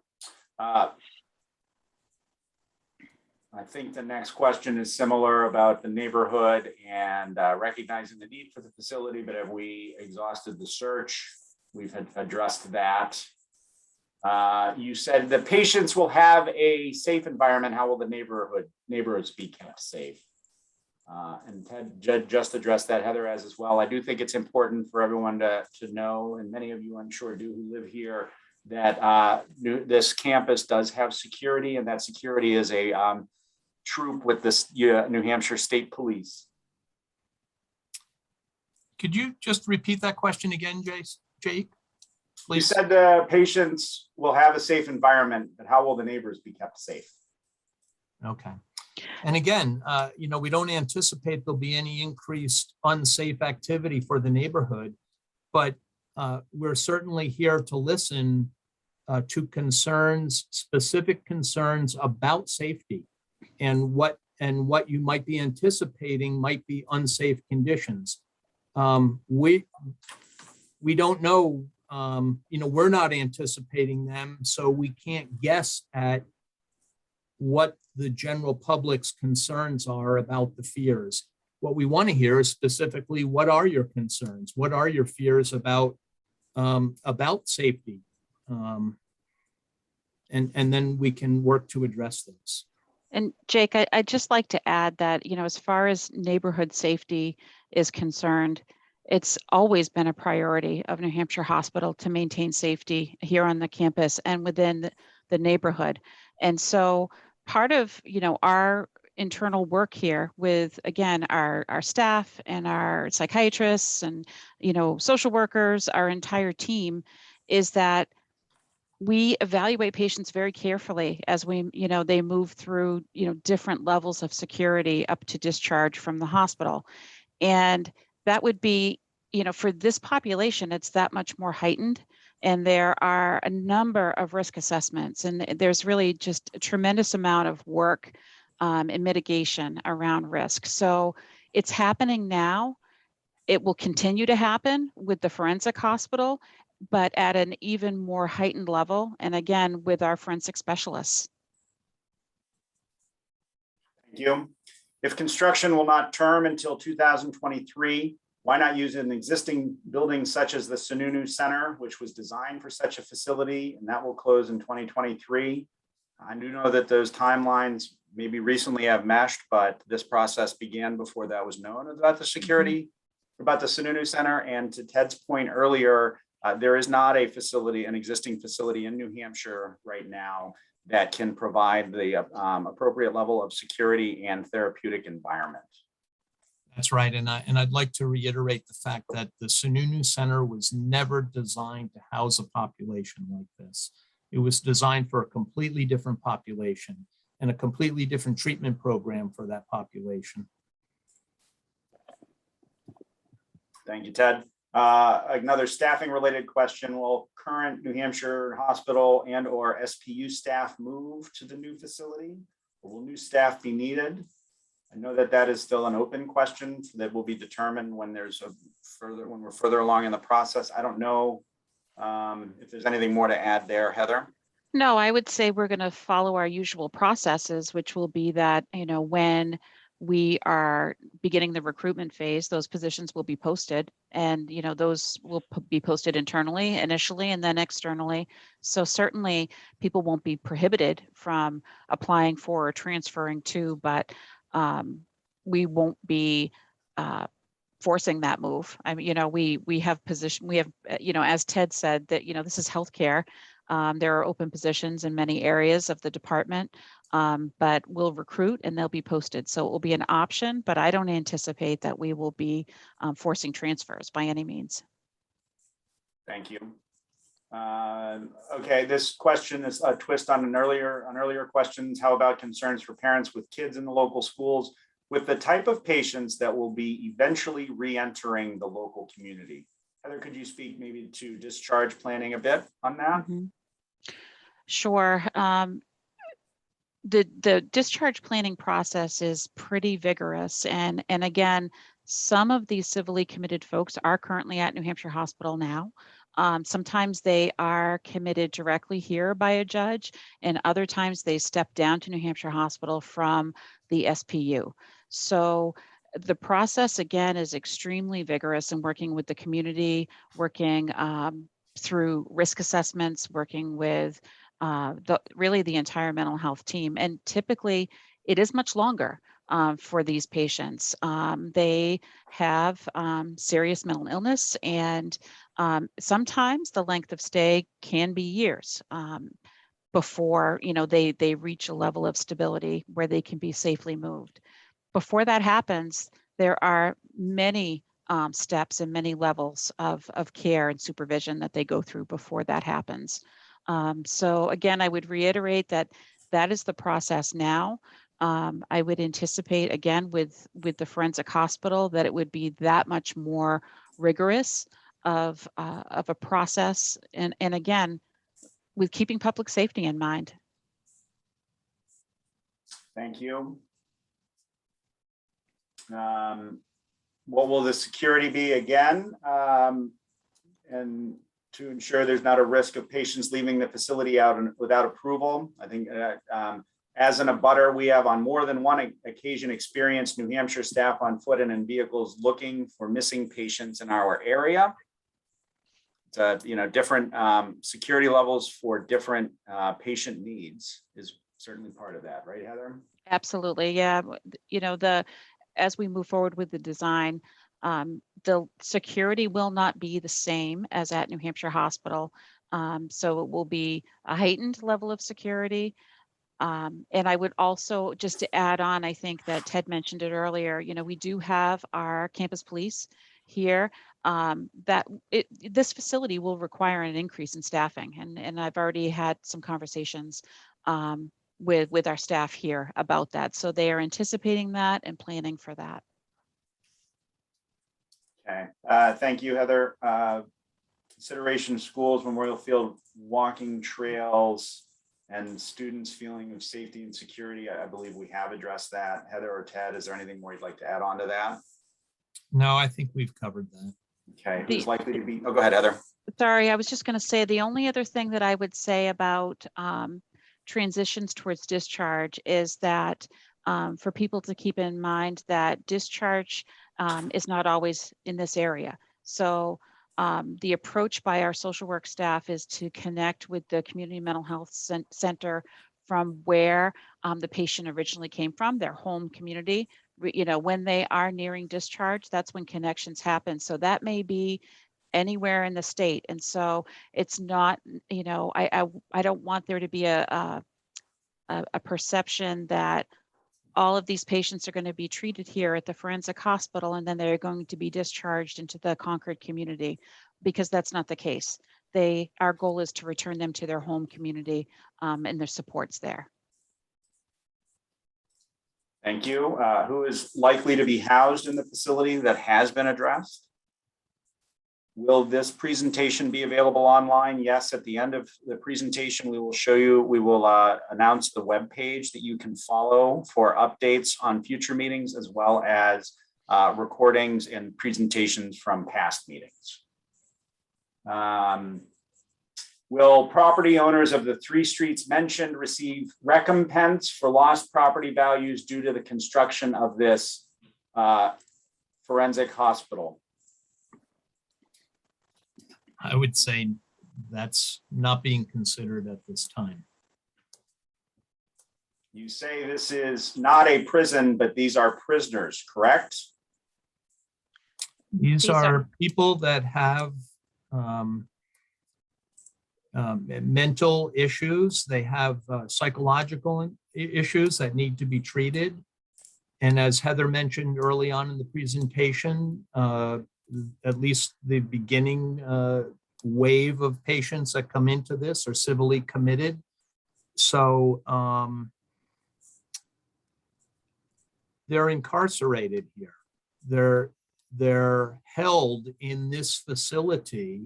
I think the next question is similar about the neighborhood and recognizing the need for the facility, but have we exhausted the search? We've addressed that. You said the patients will have a safe environment. How will the neighborhoods be kept safe? And Ted just addressed that, Heather, as well. I do think it's important for everyone to know, and many of you I'm sure do who live here, that this campus does have security, and that security is a troop with this New Hampshire State Police. Could you just repeat that question again, Jake? You Please. said the patients will have a safe environment, but how will the neighbors be kept safe? Okay. And again, we don't anticipate there'll be any increased unsafe activity for the neighborhood, but we're certainly here to listen to concerns, specific concerns about safety and what you might be anticipating might be unsafe conditions. We don't know, we're not anticipating them, so we can't guess at what the general public's concerns are about the fears. What we want to hear is specifically, what are your concerns? What are your fears about safety? And then we can work to address those. And Jake, I'd just like to add that, as far as neighborhood safety is concerned, it's always been a priority of New Hampshire Hospital to maintain safety here on the campus and within the neighborhood. And so part of, our internal work here with, again, our staff and our psychiatrists and, social workers, our entire team, is that we evaluate patients very carefully as they move through, different levels of security up to discharge from the hospital. And that would be, for this population, it's that much more heightened. And there are a number of risk assessments, and there's really just a tremendous amount of work and mitigation around risk. So it's happening now. It will continue to happen with the forensic hospital, but at an even more heightened level. And again, with our forensic specialists. Thank you. If construction will not term until 2023, why not use an existing building such as the Sununu Center, which was designed for such a facility, and that will close in 2023? I do know that those timelines maybe recently have meshed, but this process began before that was known about the security, about the Sununu Center. And to Ted's point earlier, there is not a facility, an existing facility in New Hampshire right now that can provide the appropriate level of security and therapeutic environment. That's right. And I'd like to reiterate the fact that the Sununu Center was never designed to house a population like this. It was designed for a completely different population and a completely different treatment program for that population. Thank you, Ted. Another staffing related question. Will current New Hampshire Hospital and or SPU staff move to the new facility? Or will new staff be needed? I know that that is still an open question that will be determined when when we're further along in the process. I don't know if there's anything more to add there, Heather. No, I would say we're going to follow our usual processes, which will be that, when we are beginning the recruitment phase, those positions will be posted, and those will be posted internally initially and then externally. So certainly people won't be prohibited from applying for or transferring to, but we won't be forcing that move. I mean, we have as Ted said, that this is healthcare. There are open positions in many areas of the department, but we'll recruit and they'll be posted. So it will be an option, but I don't anticipate that we will be forcing transfers by any means. Thank you. Okay, this question is a twist on earlier questions. How about concerns for parents with kids in the local schools with the type of patients that will be eventually re-entering the local community? Heather, could you speak maybe to discharge planning a bit on that? Mm-hmm. Sure. The discharge planning process is pretty vigorous. And again, some of these civilly committed folks are currently at New Hampshire Hospital now. Sometimes they are committed directly here by a judge, and other times they step down to New Hampshire Hospital from the SPU. So the process, again, is extremely vigorous in working with the community, working through risk assessments, working with really the entire mental health team. And typically it is much longer for these patients. They have serious mental illness, and Sometimes the length of stay can be years before, they reach a level of stability where they can be safely moved. Before that happens, there are many steps and many levels of care and supervision that they go through before that happens. So again, I would reiterate that that is the process now. I would anticipate, again, with the forensic hospital, that it would be that much more rigorous of a process, and again, with keeping public safety in mind. Thank you. What will the security be again? And to ensure there's not a risk of patients leaving the facility out without approval. I think as an abutter, we have on more than one occasion experienced New Hampshire staff on foot and in vehicles looking for missing patients in our area. Different security levels for different patient needs is certainly part of that, right, Heather? Absolutely, yeah. As we move forward with the design, the security will not be the same as at New Hampshire Hospital. So it will be a heightened level of security. And I would also, just to add on, I think that Ted mentioned it earlier, we do have our campus police here. This facility will require an increase in staffing. And I've already had some conversations with our staff here about that. So they are anticipating that and planning for that. Okay, thank you, Heather. Consideration of schools, Memorial Field, walking trails, and students' feeling of safety and security. I believe we have addressed that. Heather or Ted, is there anything more you'd like to add on to that? No, I think we've covered that. Okay, who's likely to be, oh, go ahead, Heather. Sorry, I was just going to say the only other thing that I would say about transitions towards discharge is that for people to keep in mind that discharge is not always in this area. So the approach by our social work staff is to connect with the community mental health center from where the patient originally came from, their home community. When they are nearing discharge, that's when connections happen. So that may be anywhere in the state. And so it's not, I don't want there to be a perception that all of these patients are going to be treated here at the forensic hospital and then they're going to be discharged into the Concord community, because that's not the case. Our goal is to return them to their home community and their supports there. Thank you. Who is likely to be housed in the facility that has been addressed? Will this presentation be available online? Yes, at the end of the presentation, we will announce the webpage that you can follow for updates on future meetings, as well as recordings and presentations from past meetings. Will property owners of the 3 streets mentioned receive recompense for lost property values due to the construction of this forensic hospital? I would say that's not being considered at this time. You say this is not a prison, but these are prisoners, correct? These are people that have mental issues. They have psychological issues that need to be treated. And as Heather mentioned early on in the presentation, at least the beginning wave of patients that come into this are civilly committed. So they're incarcerated here. They're held in this facility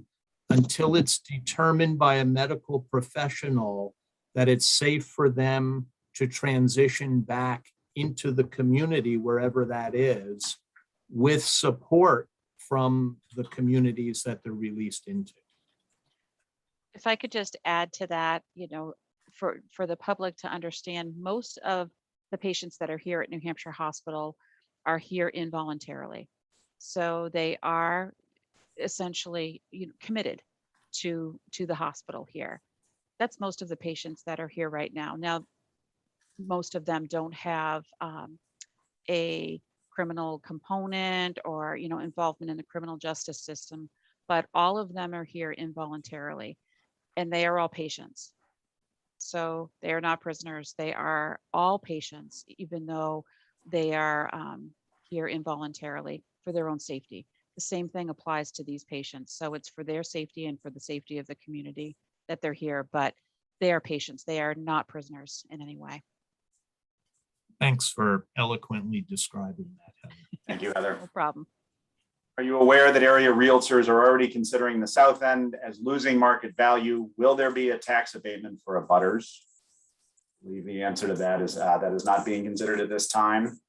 until it's determined by a medical professional that it's safe for them to transition back into the community, wherever that is, with support from the communities that they're released into. If I could just add to that, for the public to understand, most of the patients that are here at New Hampshire Hospital are here involuntarily. So they are essentially committed to the hospital here. That's most of the patients that are here right now. Now, most of them don't have a criminal component or involvement in the criminal justice system, but all of them are here involuntarily, and they are all patients. So they are not prisoners. They are all patients, even though they are here involuntarily for their own safety. The same thing applies to these patients. So it's for their safety and for the safety of the community that they're here, but they are patients. They are not prisoners in any way. Thanks for eloquently describing that, Heather. Thank you, Heather. No problem. Are you aware that area realtors are already considering the south end as losing market value? Will there be a tax abatement for abutters? I believe the answer to that is not being considered at this time.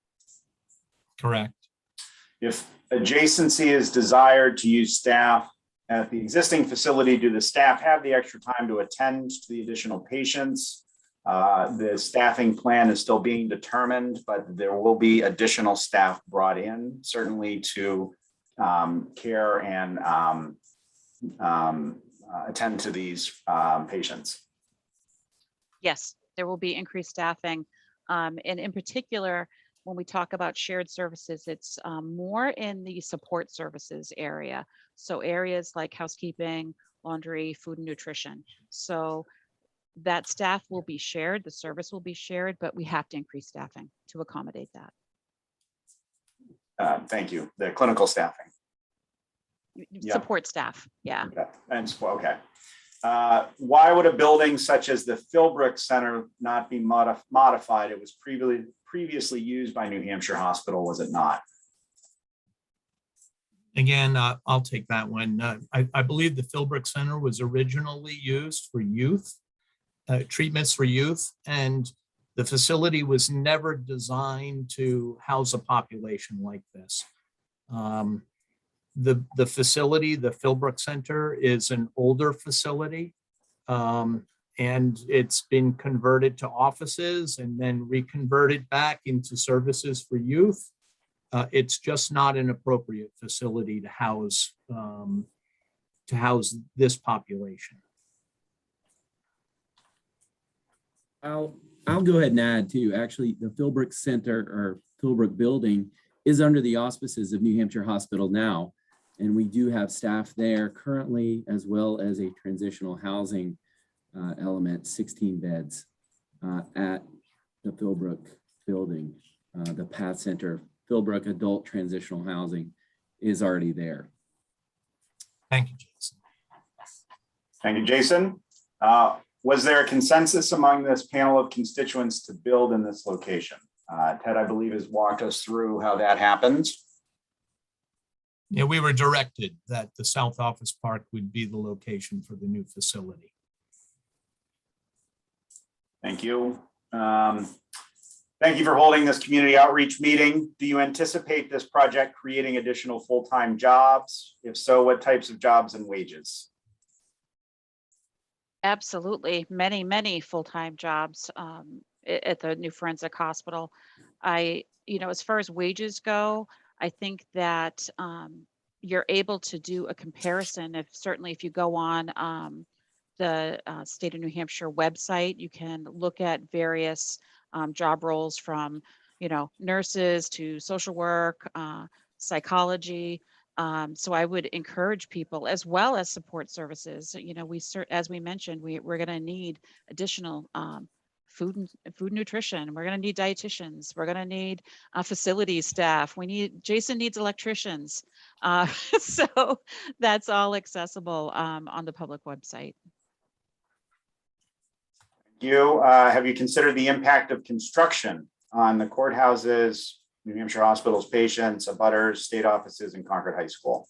Correct. If adjacency is desired to use staff at the existing facility, do the staff have the extra time to attend to the additional patients? The staffing plan is still being determined, but there will be additional staff brought in, certainly to care and attend to these patients. Yes, there will be increased staffing. And in particular, when we talk about shared services, it's more in the support services area. So areas like housekeeping, laundry, food and nutrition. So that staff will be shared, the service will be shared, but we have to increase staffing to accommodate that. Thank you. The clinical staffing. Yeah. Support staff, yeah. Okay. And okay. Why would a building such as the Philbrook Center not be modified? It was previously used by New Hampshire Hospital, was it not? Again, I'll take that one. I believe the Philbrook Center was originally used for youth, treatments for youth, and the facility was never designed to house a population like this. The facility, the Philbrook Center, is an older facility, and it's been converted to offices and then reconverted back into services for youth. It's just not an appropriate facility to house this population. I'll go ahead and add too. Actually, the Philbrook Center or Philbrook building is under the auspices of New Hampshire Hospital now. And we do have staff there currently, as well as a transitional housing element, 16 beds at the Philbrook building. The Path Center, Philbrook Adult Transitional Housing is already there. Thank you, Jason. Thank you, Jason. Was there a consensus among this panel of constituents to build in this location? Ted, I believe, has walked us through how that happens. Yeah, we were directed that the South Office Park would be the location for the new facility. Thank you. Thank you for holding this community outreach meeting. Do you anticipate this project creating additional full-time jobs? If so, what types of jobs and wages? Absolutely, many full-time jobs at the new forensic hospital. As far as wages go, I think that you're able to do a comparison. If you go on the state of New Hampshire website, you can look at various job roles from, nurses to social work, psychology. So I would encourage people, as well as support services. As we mentioned, we're going to need additional food and nutrition. We're going to need dietitians. We're going to need facilities staff. Jason needs electricians. So that's all accessible on the public website. Have you considered the impact of construction on the courthouses, New Hampshire Hospital's patients, abutters, state offices, and Concord High School?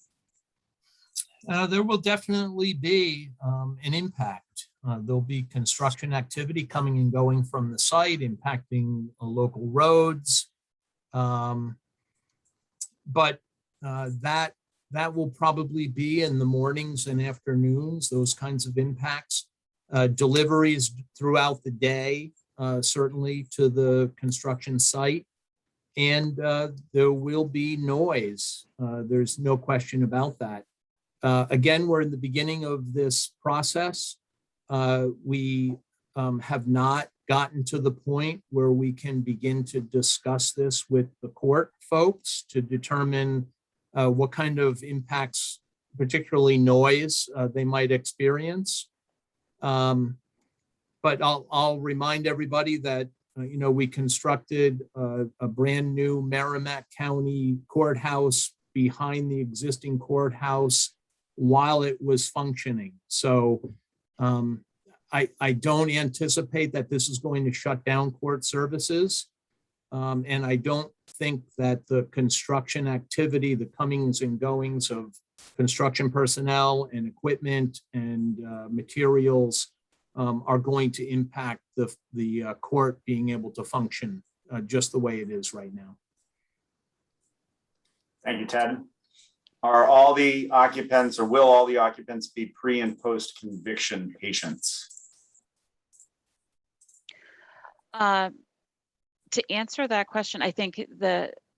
There will definitely be an impact. There'll be construction activity coming and going from the site, impacting local roads. But that will probably be in the mornings and afternoons, those kinds of impacts. Deliveries throughout the day, certainly to the construction site. And there will be noise. There's no question about that. Again, we're in the beginning of this process. We have not gotten to the point where we can begin to discuss this with the court folks to determine what kind of impacts particularly noise they might experience. But I'll remind everybody that, we constructed a brand new Merrimack County courthouse behind the existing courthouse while it was functioning. So I don't anticipate that this is going to shut down court services. And I don't think that the construction activity, the comings and goings of construction personnel and equipment and materials are going to impact the court being able to function just the way it is right now. Thank you, Ted. Are all the occupants, or will all the occupants be pre and post conviction patients? To answer that question, I think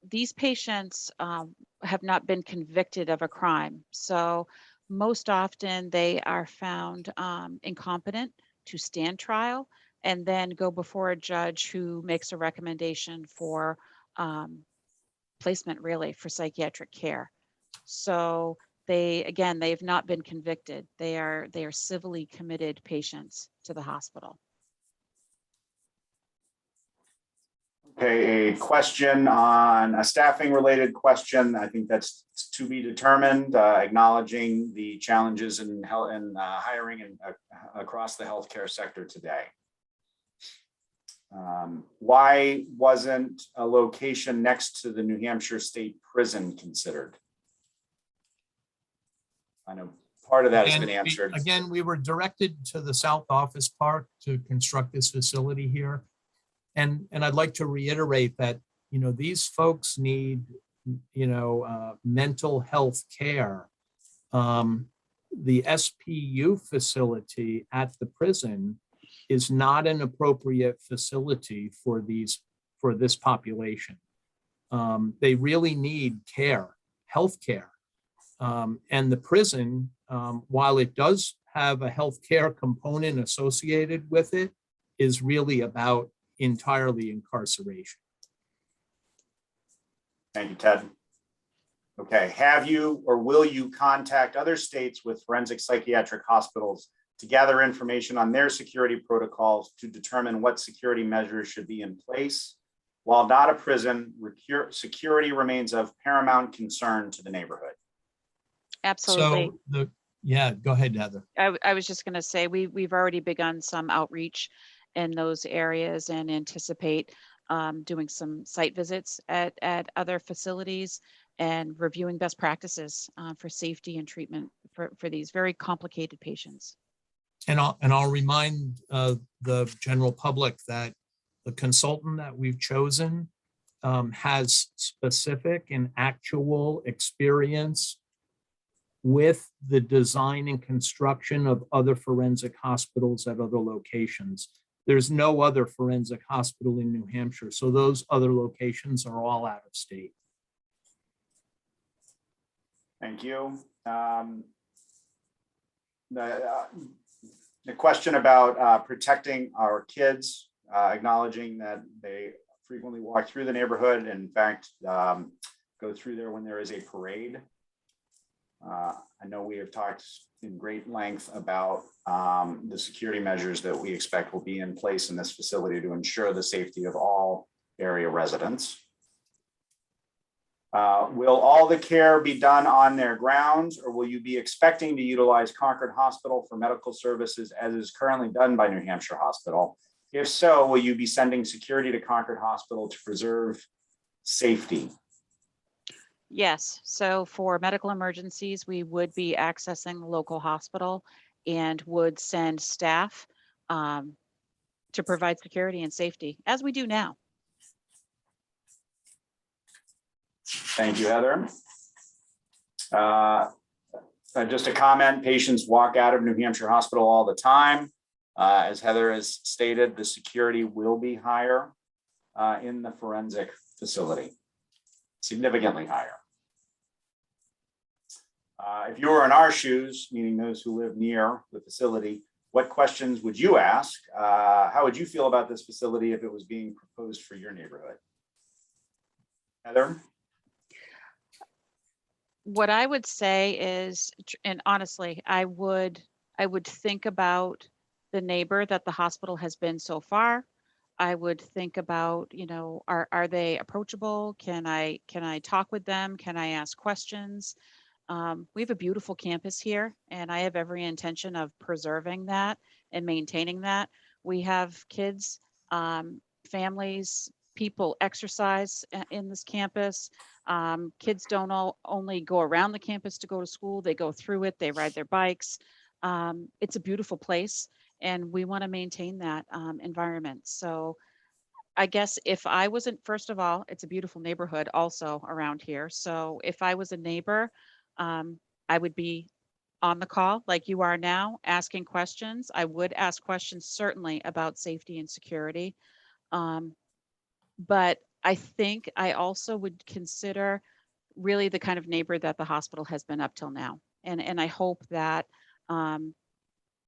these patients have not been convicted of a crime. So most often they are found incompetent to stand trial and then go before a judge who makes a recommendation for placement, really, for psychiatric care. So they've not been convicted. They are civilly committed patients to the hospital. Okay, a question on a staffing related question. I think that's to be determined, acknowledging the challenges in hiring and across the healthcare sector today. Why wasn't a location next to the New Hampshire State Prison considered? I know part of that has been answered. Again, we were directed to the South Office Park to construct this facility here. And I'd like to reiterate that, these folks need, mental health care. The SPU facility at the prison is not an appropriate facility for this population. They really need care, health care. And the prison, while it does have a health care component associated with it, is really about entirely incarceration. Thank you, Ted. Okay, have you or will you contact other states with forensic psychiatric hospitals to gather information on their security protocols to determine what security measures should be in place? While not a prison, security remains of paramount concern to the neighborhood. Absolutely. So go ahead, Heather. I was just going to say we've already begun some outreach in those areas and anticipate doing some site visits at other facilities and reviewing best practices for safety and treatment for these very complicated patients. And I'll remind the general public that the consultant that we've chosen has specific and actual experience with the design and construction of other forensic hospitals at other locations. There's no other forensic hospital in New Hampshire, so those other locations are all out of state. Thank you. The question about protecting our kids, acknowledging that they frequently walk through the neighborhood, and in fact, go through there when there is a parade. I know we have talked in great length about the security measures that we expect will be in place in this facility to ensure the safety of all area residents. Will all the care be done on their grounds, or will you be expecting to utilize Concord Hospital for medical services as is currently done by New Hampshire Hospital? If so, will you be sending security to Concord Hospital to preserve safety? Yes. So for medical emergencies, we would be accessing the local hospital and would send staff to provide security and safety, as we do now. Thank you, Heather. Just a comment, patients walk out of New Hampshire Hospital all the time. As Heather has stated, the security will be higher in the forensic facility, significantly higher. If you were in our shoes, meaning those who live near the facility, what questions would you ask? How would you feel about this facility if it was being proposed for your neighborhood? Heather? What I would say is, and honestly, I would think about the neighbor that the hospital has been so far. I would think about, you know, are they approachable? Can I talk with them? Can I ask questions? We have a beautiful campus here, and I have every intention of preserving that and maintaining that. We have kids, families, people exercise in this campus. Kids don't only go around the campus to go to school, they go through it, they ride their bikes. It's a beautiful place, and we want to maintain that environment. So I guess if I wasn't, first of all, it's a beautiful neighborhood also around here. So if I was a neighbor, I would be on the call like you are now, asking questions. I would ask questions certainly about safety and security. But I think I also would consider really the kind of neighbor that the hospital has been up till now. And I hope that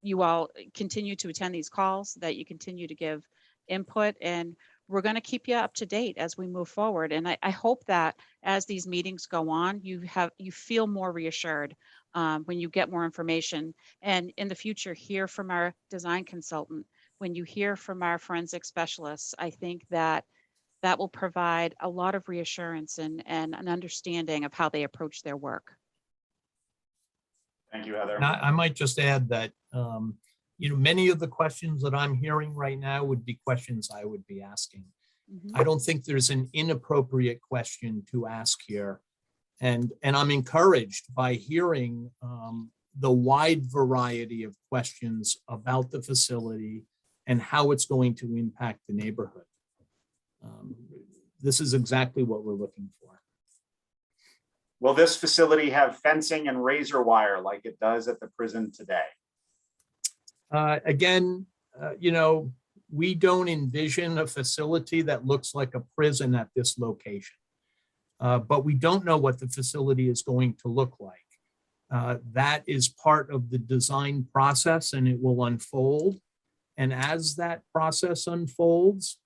you all continue to attend these calls, that you continue to give input, and we're going to keep you up to date as we move forward. And I hope that as these meetings go on, you feel more reassured when you get more information, and in the future hear from our design consultant. When you hear from our forensic specialists, I think that will provide a lot of reassurance and an understanding of how they approach their work. Thank you, Heather. And I might just add that, you know, many of the questions that I'm hearing right now would be questions I would be asking. Mm-hmm. I don't think there's an inappropriate question to ask here. And I'm encouraged by hearing the wide variety of questions about the facility and how it's going to impact the neighborhood. This is exactly what we're looking for. Will this facility have fencing and razor wire like it does at the prison today? Again, you know, we don't envision a facility that looks like a prison at this location. But we don't know what the facility is going to look like. That is part of the design process, and it will unfold. And as that process unfolds,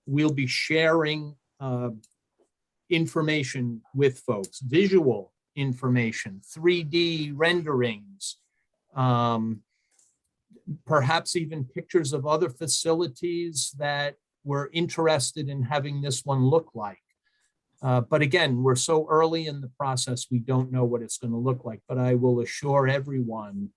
we'll be sharing information with folks, visual information, 3D renderings, perhaps even pictures of other facilities that we're interested in having this one look like. But again, we're so early in the process, we don't know what it's going to look like. But I will assure everyone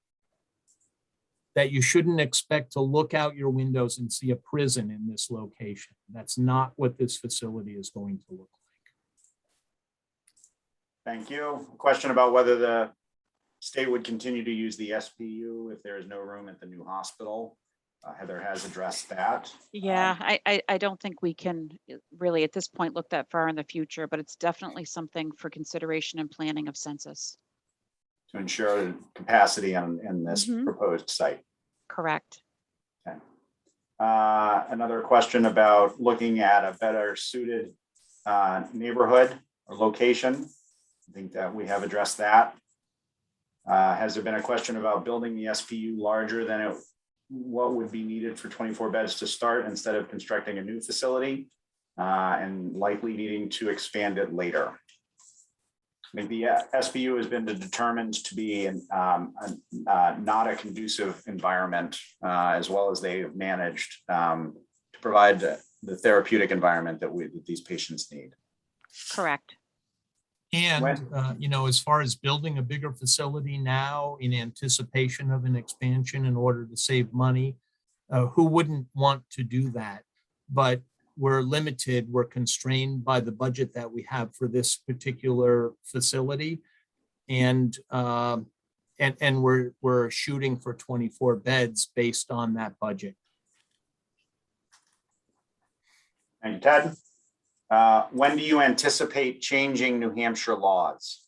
that you shouldn't expect to look out your windows and see a prison in this location. That's not what this facility is going to look like. Thank you. A question about whether the state would continue to use the SPU if there is no room at the new hospital. Heather has addressed that. Yeah, I don't think we can really at this point look that far in the future, but it's definitely something for consideration and planning of census. To ensure capacity in this Mhm. proposed site. Correct. Okay. Another question about looking at a better suited neighborhood or location. I think that we have addressed that. Has there been a question about building the SPU larger than what would be needed for 24 beds to start instead of constructing a new facility and likely needing to expand it later? I think the SPU has been determined to be not a conducive environment, as well as they have managed to provide the therapeutic environment that these patients need. Correct. And, you know, as far as building a bigger facility now in anticipation of an expansion in order to save money, who wouldn't want to do that? But we're limited, we're constrained by the budget that we have for this particular facility. And we're shooting for 24 beds based on that budget. Thank you, Ted. When do you anticipate changing New Hampshire laws?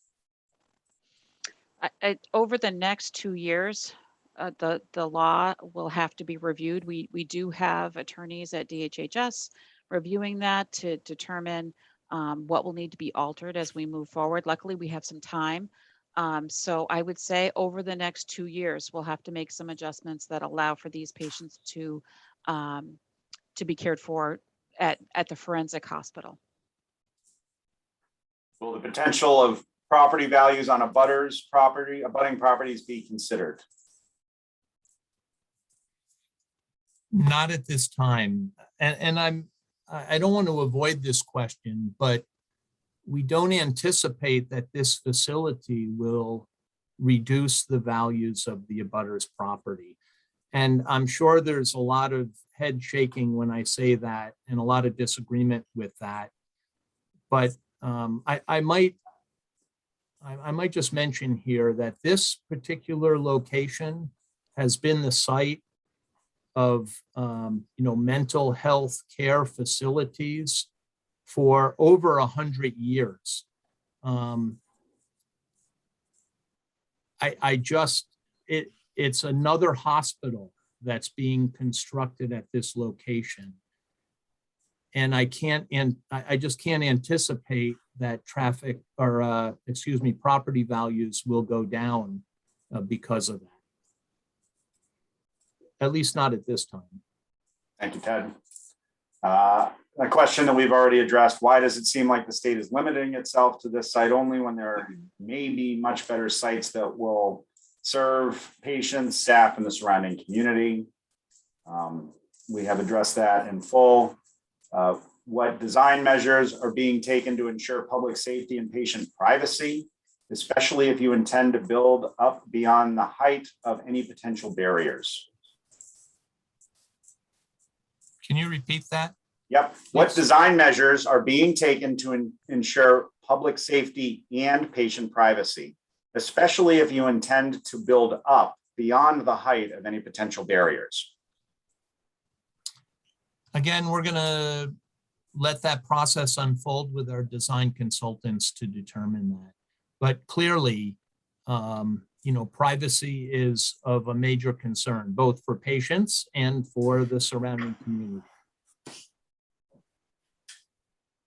Over the next 2 years, the law will have to be reviewed. We do have attorneys at DHHS reviewing that to determine what will need to be altered as we move forward. Luckily, we have some time. So I would say over the next 2 years, we'll have to make some adjustments that allow for these patients to be cared for at the forensic hospital. Will the potential of property values on abutting properties be considered? Not at this time. And I don't want to avoid this question, but we don't anticipate that this facility will reduce the values of the abutters property. And I'm sure there's a lot of head shaking when I say that and a lot of disagreement with that. But I might just mention here that this particular location has been the site of mental health care facilities for over 100 years. It's another hospital that's being constructed at this location. And I just can't anticipate that property values will go down because of that. At least not at this time. Thank you, Ted. A question that we've already addressed, why does it seem like the state is limiting itself to this site only when there may be much better sites that will serve patients, staff, and the surrounding community? We have addressed that in full. What design measures are being taken to ensure public safety and patient privacy, especially if you intend to build up beyond the height of any potential barriers? Can you repeat that? Yep. What design measures are being taken to ensure public safety and patient privacy, especially if you intend to build up beyond the height of any potential barriers? Again, we're going to let that process unfold with our design consultants to determine that. But clearly, privacy is of a major concern, both for patients and for the surrounding community.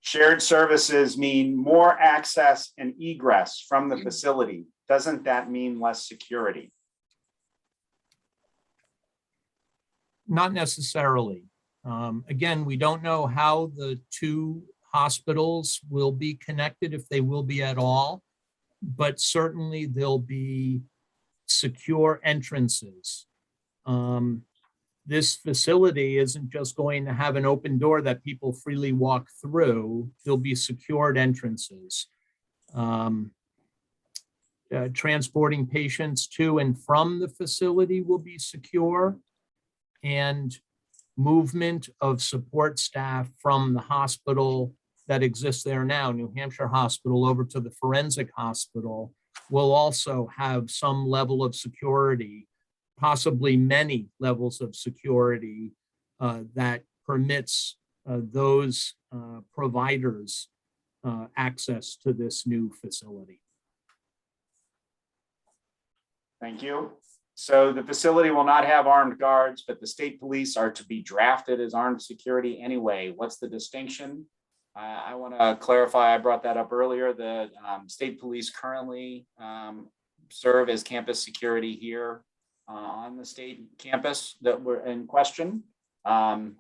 Shared services mean more access and egress from the facility. Doesn't that mean less security? Not necessarily. Again, we don't know how the two hospitals will be connected, if they will be at all, but certainly there'll be secure entrances. This facility isn't just going to have an open door that people freely walk through. There'll be secured entrances. Transporting patients to and from the facility will be secure, and movement of support staff from the hospital that exists there now, New Hampshire Hospital, over to the forensic hospital, will also have some level of security, possibly many levels of security that permits those providers access to this new facility. Thank you. So the facility will not have armed guards, but the state police are to be drafted as armed security anyway. What's the distinction? I want to clarify, I brought that up earlier. The state police currently serve as campus security here on the state campus that we're in question. I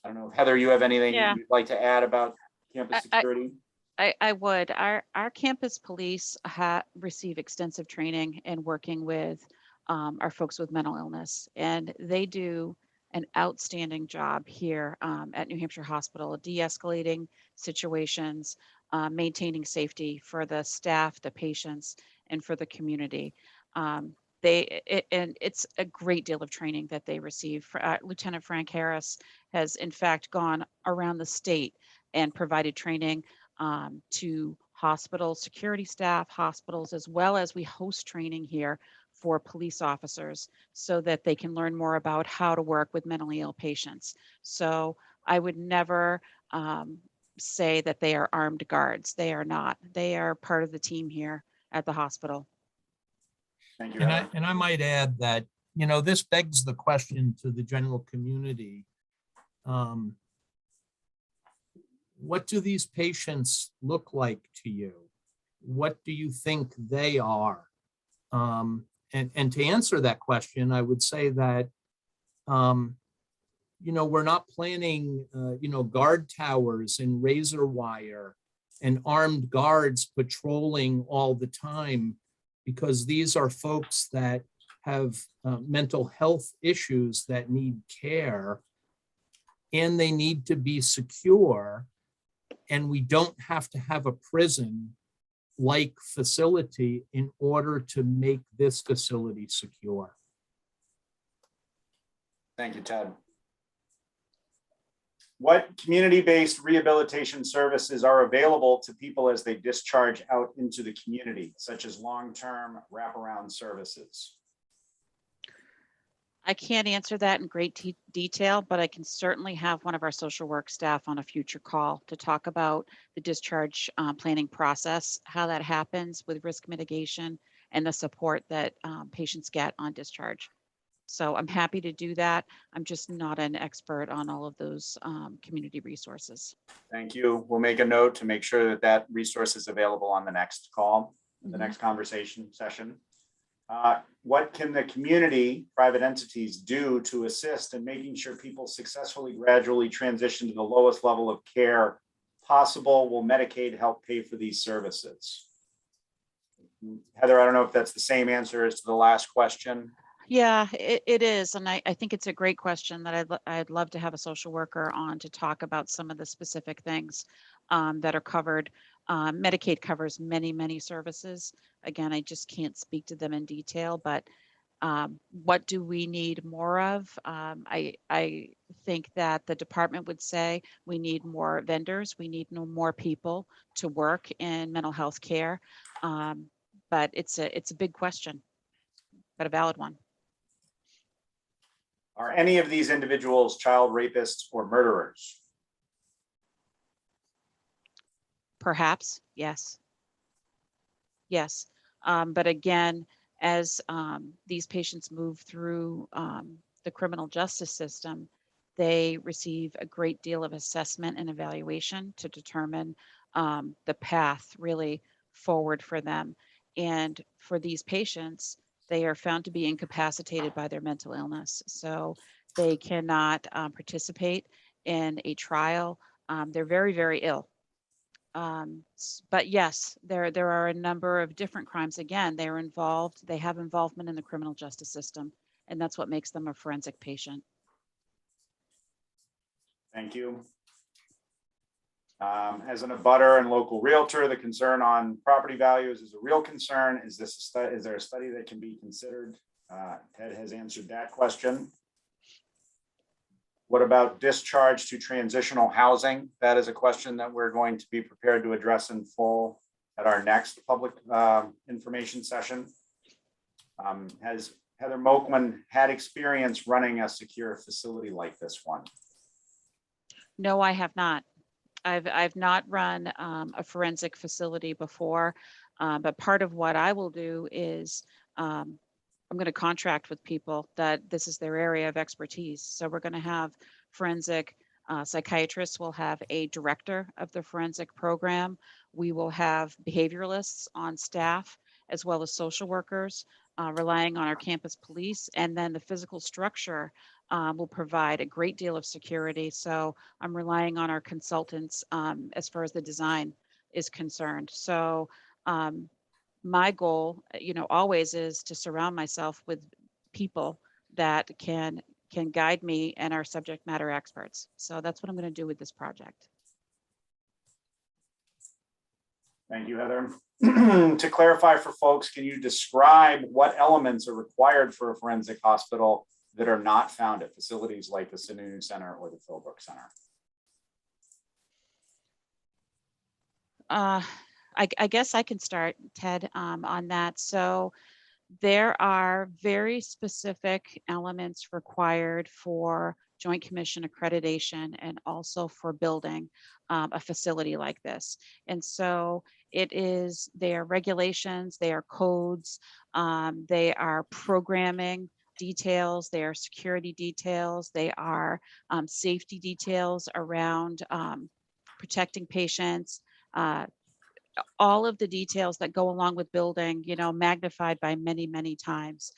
don't know if Heather, you have anything you'd like to add about campus security? I would. Our campus police receive extensive training in working with our folks with mental illness, and they do an outstanding job here at New Hampshire Hospital, de-escalating situations, maintaining safety for the staff, the patients, and for the community. And it's a great deal of training that they receive. Lieutenant Frank Harris has in fact gone around the state and provided training to hospital security staff, hospitals, as well as we host training here for police officers so that they can learn more about how to work with mentally ill patients. So I would never say that they are armed guards. They are not. They are part of the team here at the hospital. Thank you. And I might add that, this begs the question to the general community. What do these patients look like to you? What do you think they are? And to answer that question, I would say that, we're not planning, guard towers and razor wire and armed guards patrolling all the time, because these are folks that have mental health issues that need care, and they need to be secure. And we don't have to have a prison-like facility in order to make this facility secure. Thank you, Ted. What community-based rehabilitation services are available to people as they discharge out into the community, such as long-term wraparound services? I can't answer that in great detail, but I can certainly have one of our social work staff on a future call to talk about the discharge planning process, how that happens with risk mitigation, and the support that patients get on discharge. So I'm happy to do that. I'm just not an expert on all of those community resources. Thank you. We'll make a note to make sure that that resource is available on the next call, the next conversation session. What can the community, private entities do to assist in making sure people successfully gradually transition to the lowest level of care possible? Will Medicaid help pay for these services? Heather, I don't know if that's the same answer as to the last question. Yeah, it is. And I think it's a great question that I'd love to have a social worker on to talk about some of the specific things that are covered. Medicaid covers many, many services. Again, I just can't speak to them in detail, but what do we need more of? I think that the department would say we need more vendors. We need more people to work in mental health care. But it's a big question, but a valid one. Are any of these individuals child rapists or murderers? Perhaps, yes. Yes, but again, as these patients move through the criminal justice system, they receive a great deal of assessment and evaluation to determine the path really forward for them. And for these patients, they are found to be incapacitated by their mental illness. So they cannot participate in a trial. They're very, very ill. But yes, there are a number of different crimes. Again, they have involvement in the criminal justice system, and that's what makes them a forensic patient. Thank you. As an abutter and local realtor, the concern on property values is a real concern. Is there a study that can be considered? Ted has answered that question. What about discharge to transitional housing? That is a question that we're going to be prepared to address in full at our next public information session. Has Heather Moakman had experience running a secure facility like this one? No, I have not. I've not run a forensic facility before, but part of what I will do is I'm going to contract with people that this is their area of expertise. So we're going to have forensic psychiatrists. We'll have a director of the forensic program. We will have behavioralists on staff, as well as social workers, relying on our campus police. And then the physical structure will provide a great deal of security. So I'm relying on our consultants as far as the design is concerned. So my goal, always is to surround myself with people that can guide me and are subject matter experts. So that's what I'm going to do with this project. Thank you, Heather. To clarify for folks, can you describe what elements are required for a forensic hospital that are not found at facilities like the Sununu Center or the Philbrook Center? I guess I can start, Ted, on that. So there are very specific elements required for Joint Commission accreditation and also for building a facility like this. And so they are regulations, they are codes, they are programming details, they are security details, they are safety details around protecting patients, all of the details that go along with building, magnified by many, many times.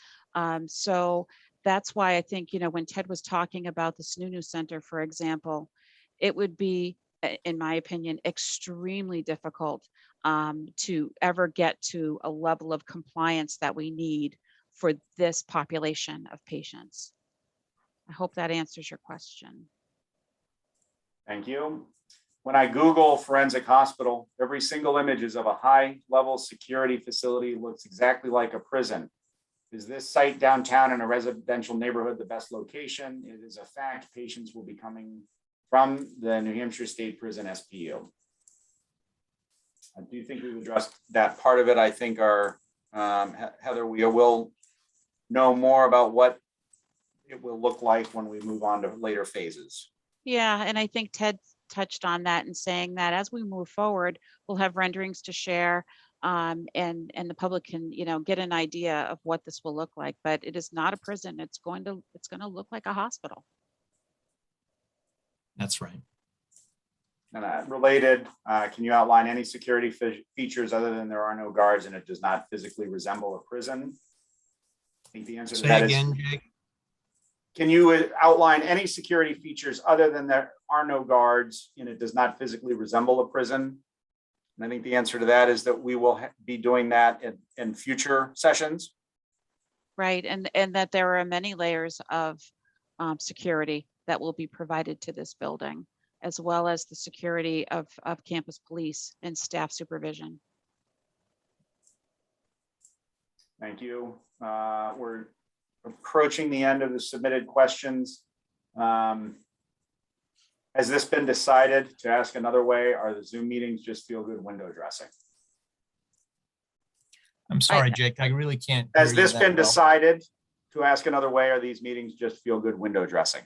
So that's why I think, when Ted was talking about the Sununu Center, for example, it would be in my opinion, extremely difficult to ever get to a level of compliance that we need for this population of patients. I hope that answers your question. Thank you. When I Google forensic hospital, every single image is of a high-level security facility, looks exactly like a prison. Is this site downtown in a residential neighborhood the best location? It is a fact patients will be coming from the New Hampshire State Prison SPU. I do think we've addressed that part of it. I think our Heather, we will know more about what it will look like when we move on to later phases. Yeah, and I think Ted touched on that in saying that as we move forward, we'll have renderings to share, and the public can, get an idea of what this will look like. But it is not a prison. It's going to look like a hospital. That's right. And related, can you outline any security features other than there are no guards and it does not physically resemble a prison? I think the answer to that is. Say again, Jake. Can you outline any security features other than there are no guards and it does not physically resemble a prison? And I think the answer to that is that we will be doing that in future sessions. Right, and that there are many layers of security that will be provided to this building, as well as the security of campus police and staff supervision. Thank you. We're approaching the end of the submitted questions. Has this been decided? To ask another way, are the Zoom meetings just feel good window dressing? I'm sorry, Jake, I really can't. Has hear you this that been well. decided? To ask another way, are these meetings just feel good window dressing?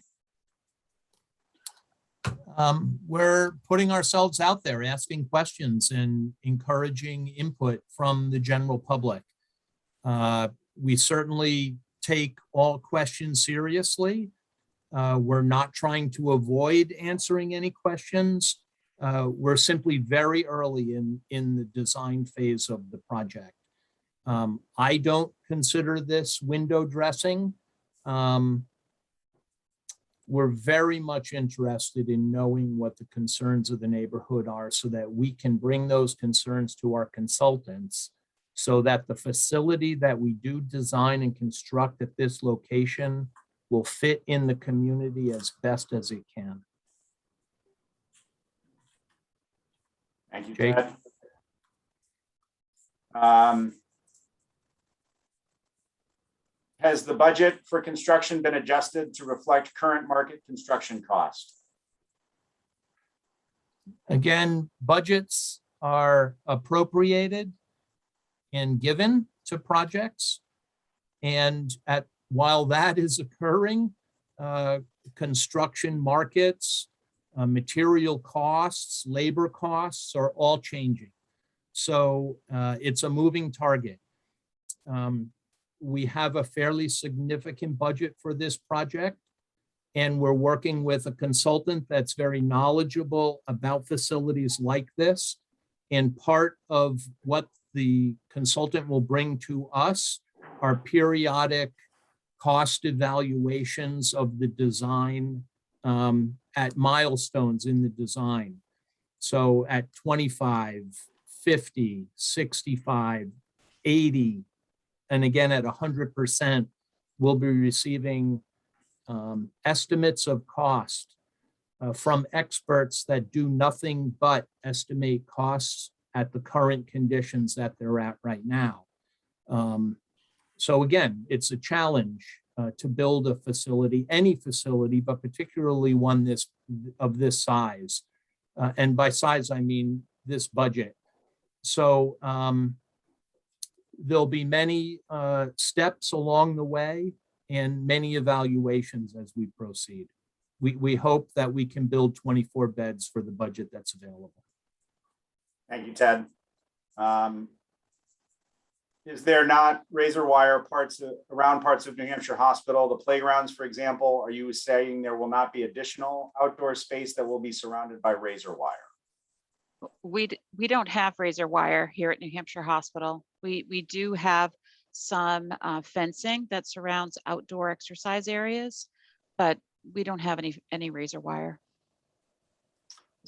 We're putting ourselves out there, asking questions and encouraging input from the general public. We certainly take all questions seriously. We're not trying to avoid answering any questions. We're simply very early in the design phase of the project. I don't consider this window dressing. We're very much interested in knowing what the concerns of the neighborhood are so that we can bring those concerns to our consultants so that the facility that we do design and construct at this location will fit in the community as best as it can. Thank you, Jake. Ted. Has the budget for construction been adjusted to reflect current market construction cost? Again, budgets are appropriated and given to projects. And while that is occurring, construction markets, material costs, labor costs are all changing. So it's a moving target. We have a fairly significant budget for this project, and we're working with a consultant that's very knowledgeable about facilities like this. And part of what the consultant will bring to us are periodic cost evaluations of the design at milestones in the design. So at 25, 50, 65, 80, and again at 100%, we'll be receiving estimates of cost from experts that do nothing but estimate costs at the current conditions that they're at right now. So again, it's a challenge to build a facility, any facility, but particularly one of this size. And by size, I mean this budget. So there'll be many steps along the way and many evaluations as we proceed. We hope that we can build 24 beds for the budget that's available. Thank you, Ted. Is there not razor wire around parts of New Hampshire Hospital, the playgrounds, for example? Are you saying there will not be additional outdoor space that will be surrounded by razor wire? We don't have razor wire here at New Hampshire Hospital. We do have some fencing that surrounds outdoor exercise areas, but we don't have any razor wire.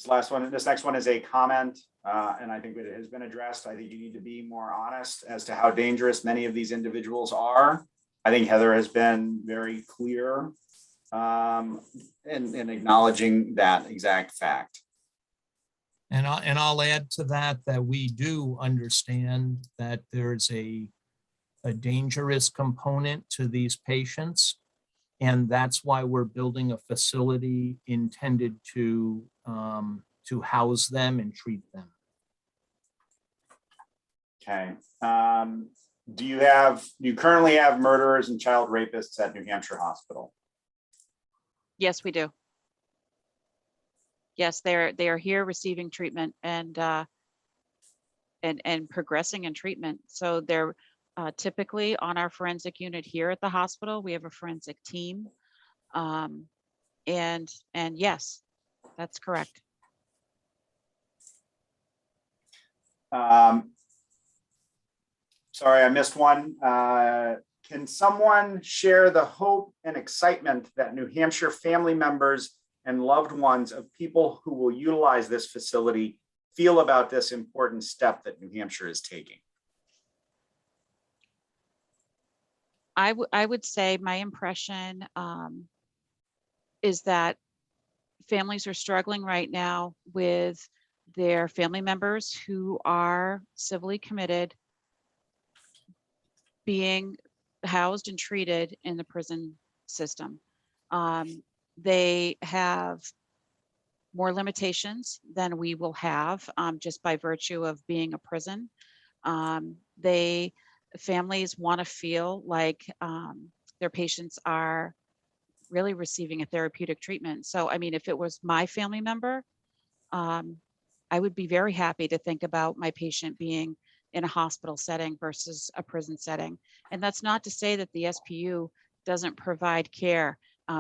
This next one is a comment, and I think it has been addressed. I think you need to be more honest as to how dangerous many of these individuals are. I think Heather has been very clear in acknowledging that exact fact. And I'll add to that we do understand that there's a dangerous component to these patients. And that's why we're building a facility intended to house them and treat them. Okay. Do you currently have murderers and child rapists at New Hampshire Hospital? Yes, we do. Yes, they are here receiving treatment and progressing in treatment. So they're typically on our forensic unit here at the hospital. We have a forensic team. And yes, that's correct. Sorry, I missed one. Can someone share the hope and excitement that New Hampshire family members and loved ones of people who will utilize this facility feel about this important step that New Hampshire is taking? I would say my impression is that families are struggling right now with their family members who are civilly committed being housed and treated in the prison system. They have more limitations than we will have just by virtue of being a prison. Families want to feel like their patients are really receiving a therapeutic treatment. So, I mean, if it was my family member, I would be very happy to think about my patient being in a hospital setting versus a prison setting. And that's not to say that the SPU doesn't provide care,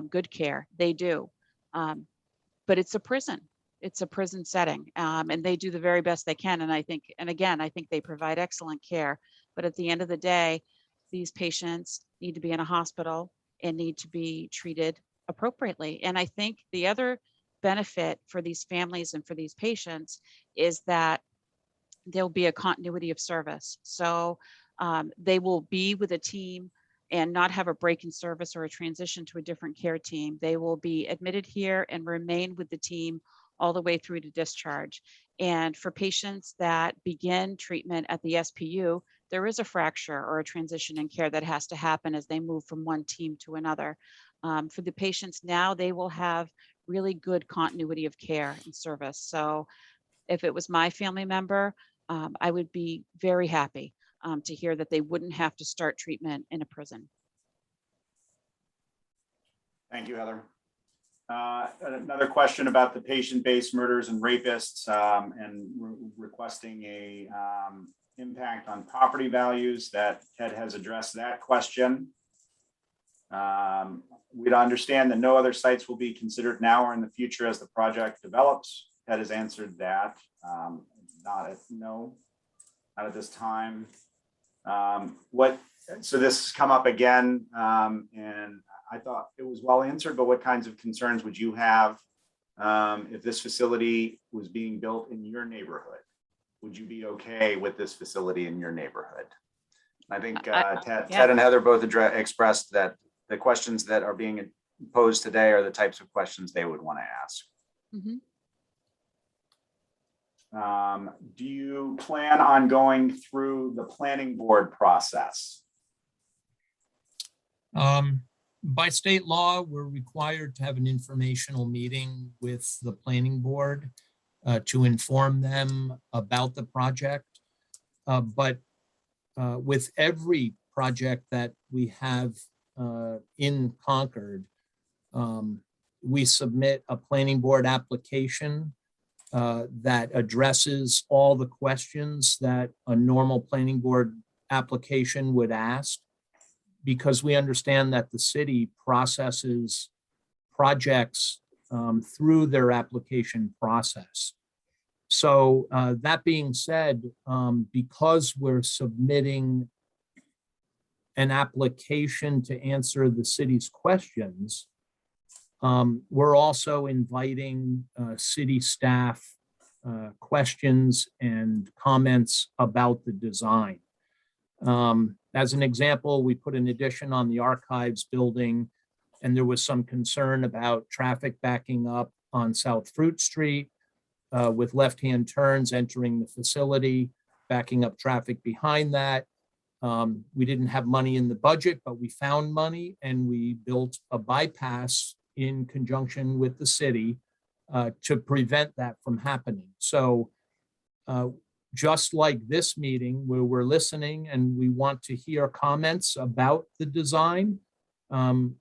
good care. They do. But it's a prison. It's a prison setting. And they do the very best they can. And I think they provide excellent care. But at the end of the day, these patients need to be in a hospital and need to be treated appropriately. And I think the other benefit for these families and for these patients is that there'll be a continuity of service. So they will be with a team and not have a break in service or a transition to a different care team. They will be admitted here and remain with the team all the way through to discharge. And for patients that begin treatment at the SPU, there is a fracture or a transition in care that has to happen as they move from one team to another. For the patients now, they will have really good continuity of care and service. So if it was my family member, I would be very happy to hear that they wouldn't have to start treatment in a prison. Thank you, Heather. Another question about the patient-based murders and rapists and requesting a impact on property values. That Ted has addressed that question. We'd understand that no other sites will be considered now or in the future as the project develops. Ted has answered that. Not at this time. So this has come up again, and I thought it was well answered, but what kinds of concerns would you have if this facility was being built in your neighborhood? Would you be okay with this facility in your neighborhood? I think Ted and Heather both expressed that the questions that are being posed today are the types of questions they would want to ask. Mm-hmm. Do you plan on going through the planning board process? By state law, we're required to have an informational meeting with the planning board to inform them about the project. But with every project that we have in Concord, we submit a planning board application that addresses all the questions that a normal planning board application would ask, because we understand that the city processes projects through their application process. So that being said, because we're submitting an application to answer the city's questions, We're also inviting city staff questions and comments about the design. As an example, we put an addition on the archives building, and there was some concern about traffic backing up on South Fruit Street with left-hand turns entering the facility, backing up traffic behind that. We didn't have money in the budget, but we found money and we built a bypass in conjunction with the city to prevent that from happening. So just like this meeting where we're listening and we want to hear comments about the design,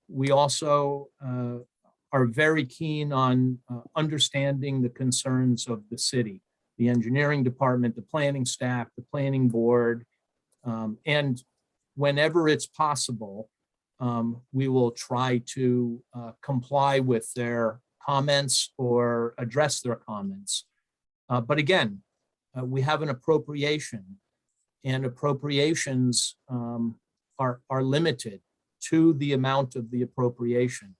we also are very keen on understanding the concerns of the city, the engineering department, the planning staff, the planning board, and whenever it's possible, we will try to comply with their comments or address their comments. But again, we have an appropriation, and appropriations are limited to the amount of the appropriation.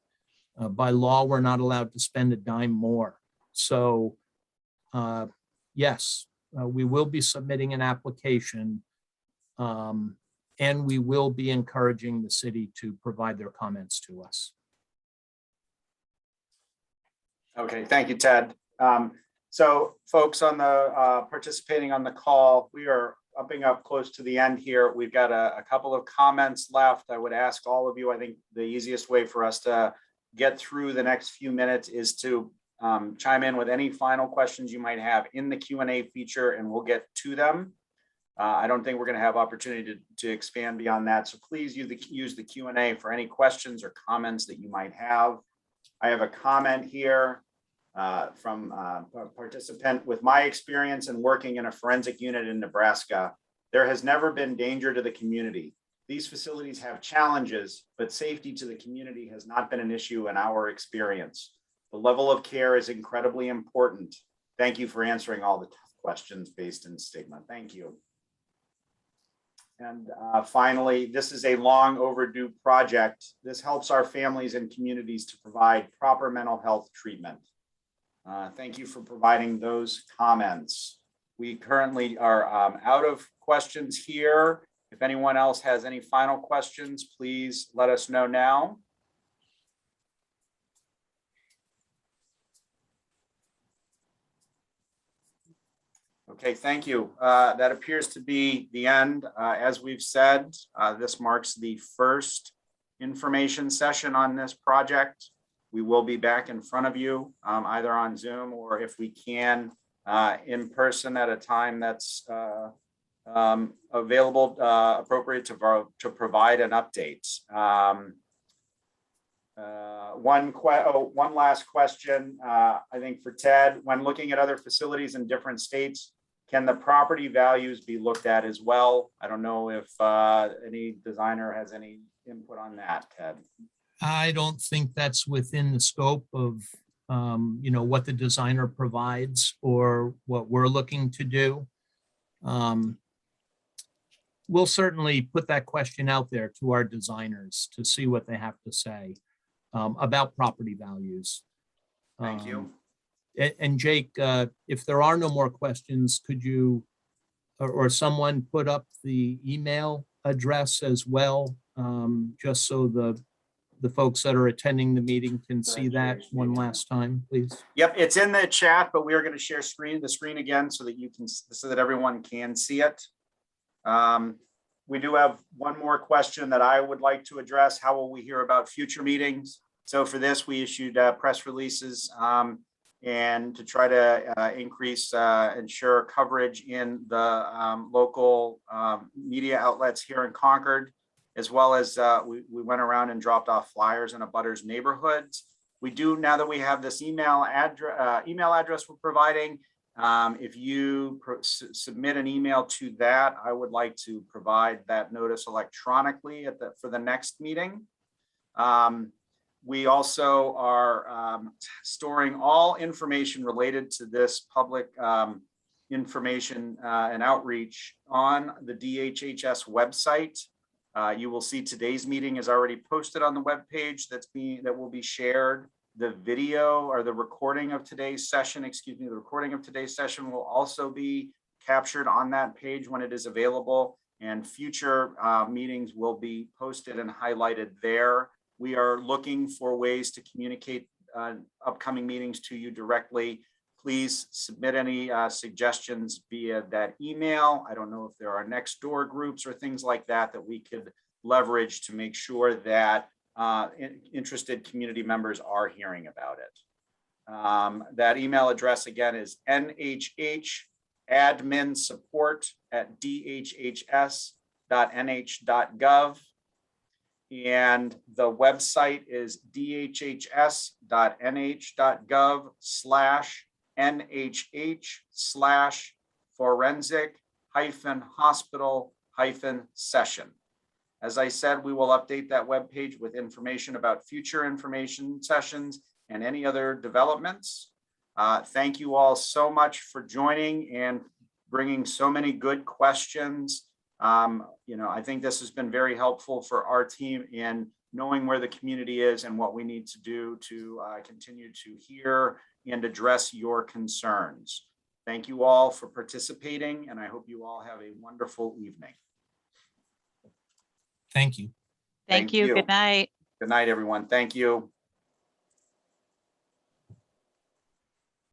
By law, we're not allowed to spend a dime more. So yes, we will be submitting an application, and we will be encouraging the city to provide their comments to us. Okay, thank you, Ted. So folks on the participating on the call, we are upping up close to the end here. We've got a couple of comments left. I would ask all of you, I think the easiest way for us to get through the next few minutes is to chime in with any final questions you might have in the Q&A feature, and we'll get to them. I don't think we're going to have opportunity to expand beyond that. So please use the Q&A for any questions or comments that you might have. I have a comment here from a participant. With my experience in working in a forensic unit in Nebraska, there has never been danger to the community. These facilities have challenges, but safety to the community has not been an issue in our experience. The level of care is incredibly important. Thank you for answering all the tough questions based in stigma. Thank you. And finally, this is a long overdue project. This helps our families and communities to provide proper mental health treatment. Thank you for providing those comments. We currently are out of questions here. If anyone else has any final questions, please let us know now. Okay, thank you. That appears to be the end. As we've said, this marks the first information session on this project. We will be back in front of you, either on Zoom or if we can, in person at a time that's available, appropriate to provide an update. One last question, I think for Ted. When looking at other facilities in different states, can the property values be looked at as well? I don't know if any designer has any input on that, Ted. I don't think that's within the scope of what the designer provides or what we're looking to do. We'll certainly put that question out there to our designers to see what they have to say about property values. Thank you. And Jake, if there are no more questions, could you or someone put up the email address as well, just so the folks that are attending the meeting can see that one last time, please? Yep, it's in the chat, but we are going to share the screen again so that everyone can see it. We do have one more question that I would like to address. How will we hear about future meetings? So for this, we issued press releases and to try to ensure coverage in the local media outlets here in Concord, as well as we went around and dropped off flyers in abutters neighborhoods. We do, now that we have this email address we're providing, if you submit an email to that, I would like to provide that notice electronically for the next meeting. We also are storing all information related to this public information and outreach on the DHHS website. You will see today's meeting is already posted on the webpage that will be shared. The video or the recording of today's session, the recording of today's session will also be captured on that page when it is available, and future meetings will be posted and highlighted there. We are looking for ways to communicate upcoming meetings to you directly. Please submit any suggestions via that email. I don't know if there are next door groups or things like that that we could leverage to make sure that interested community members are hearing about it. That email address again is nhhadminsupport@dhhs.nh.gov. And the website is dhhs.nh.gov/forensic-hospital-session. As I said, we will update that webpage with information about future information sessions and any other developments. Thank you all so much for joining and bringing so many good questions. I think this has been very helpful for our team in knowing where the community is and what we need to do to continue to hear and address your concerns. Thank you all for participating, and I hope you all have a wonderful evening. Thank you. Thank you. Good night. Good night, everyone. Thank you.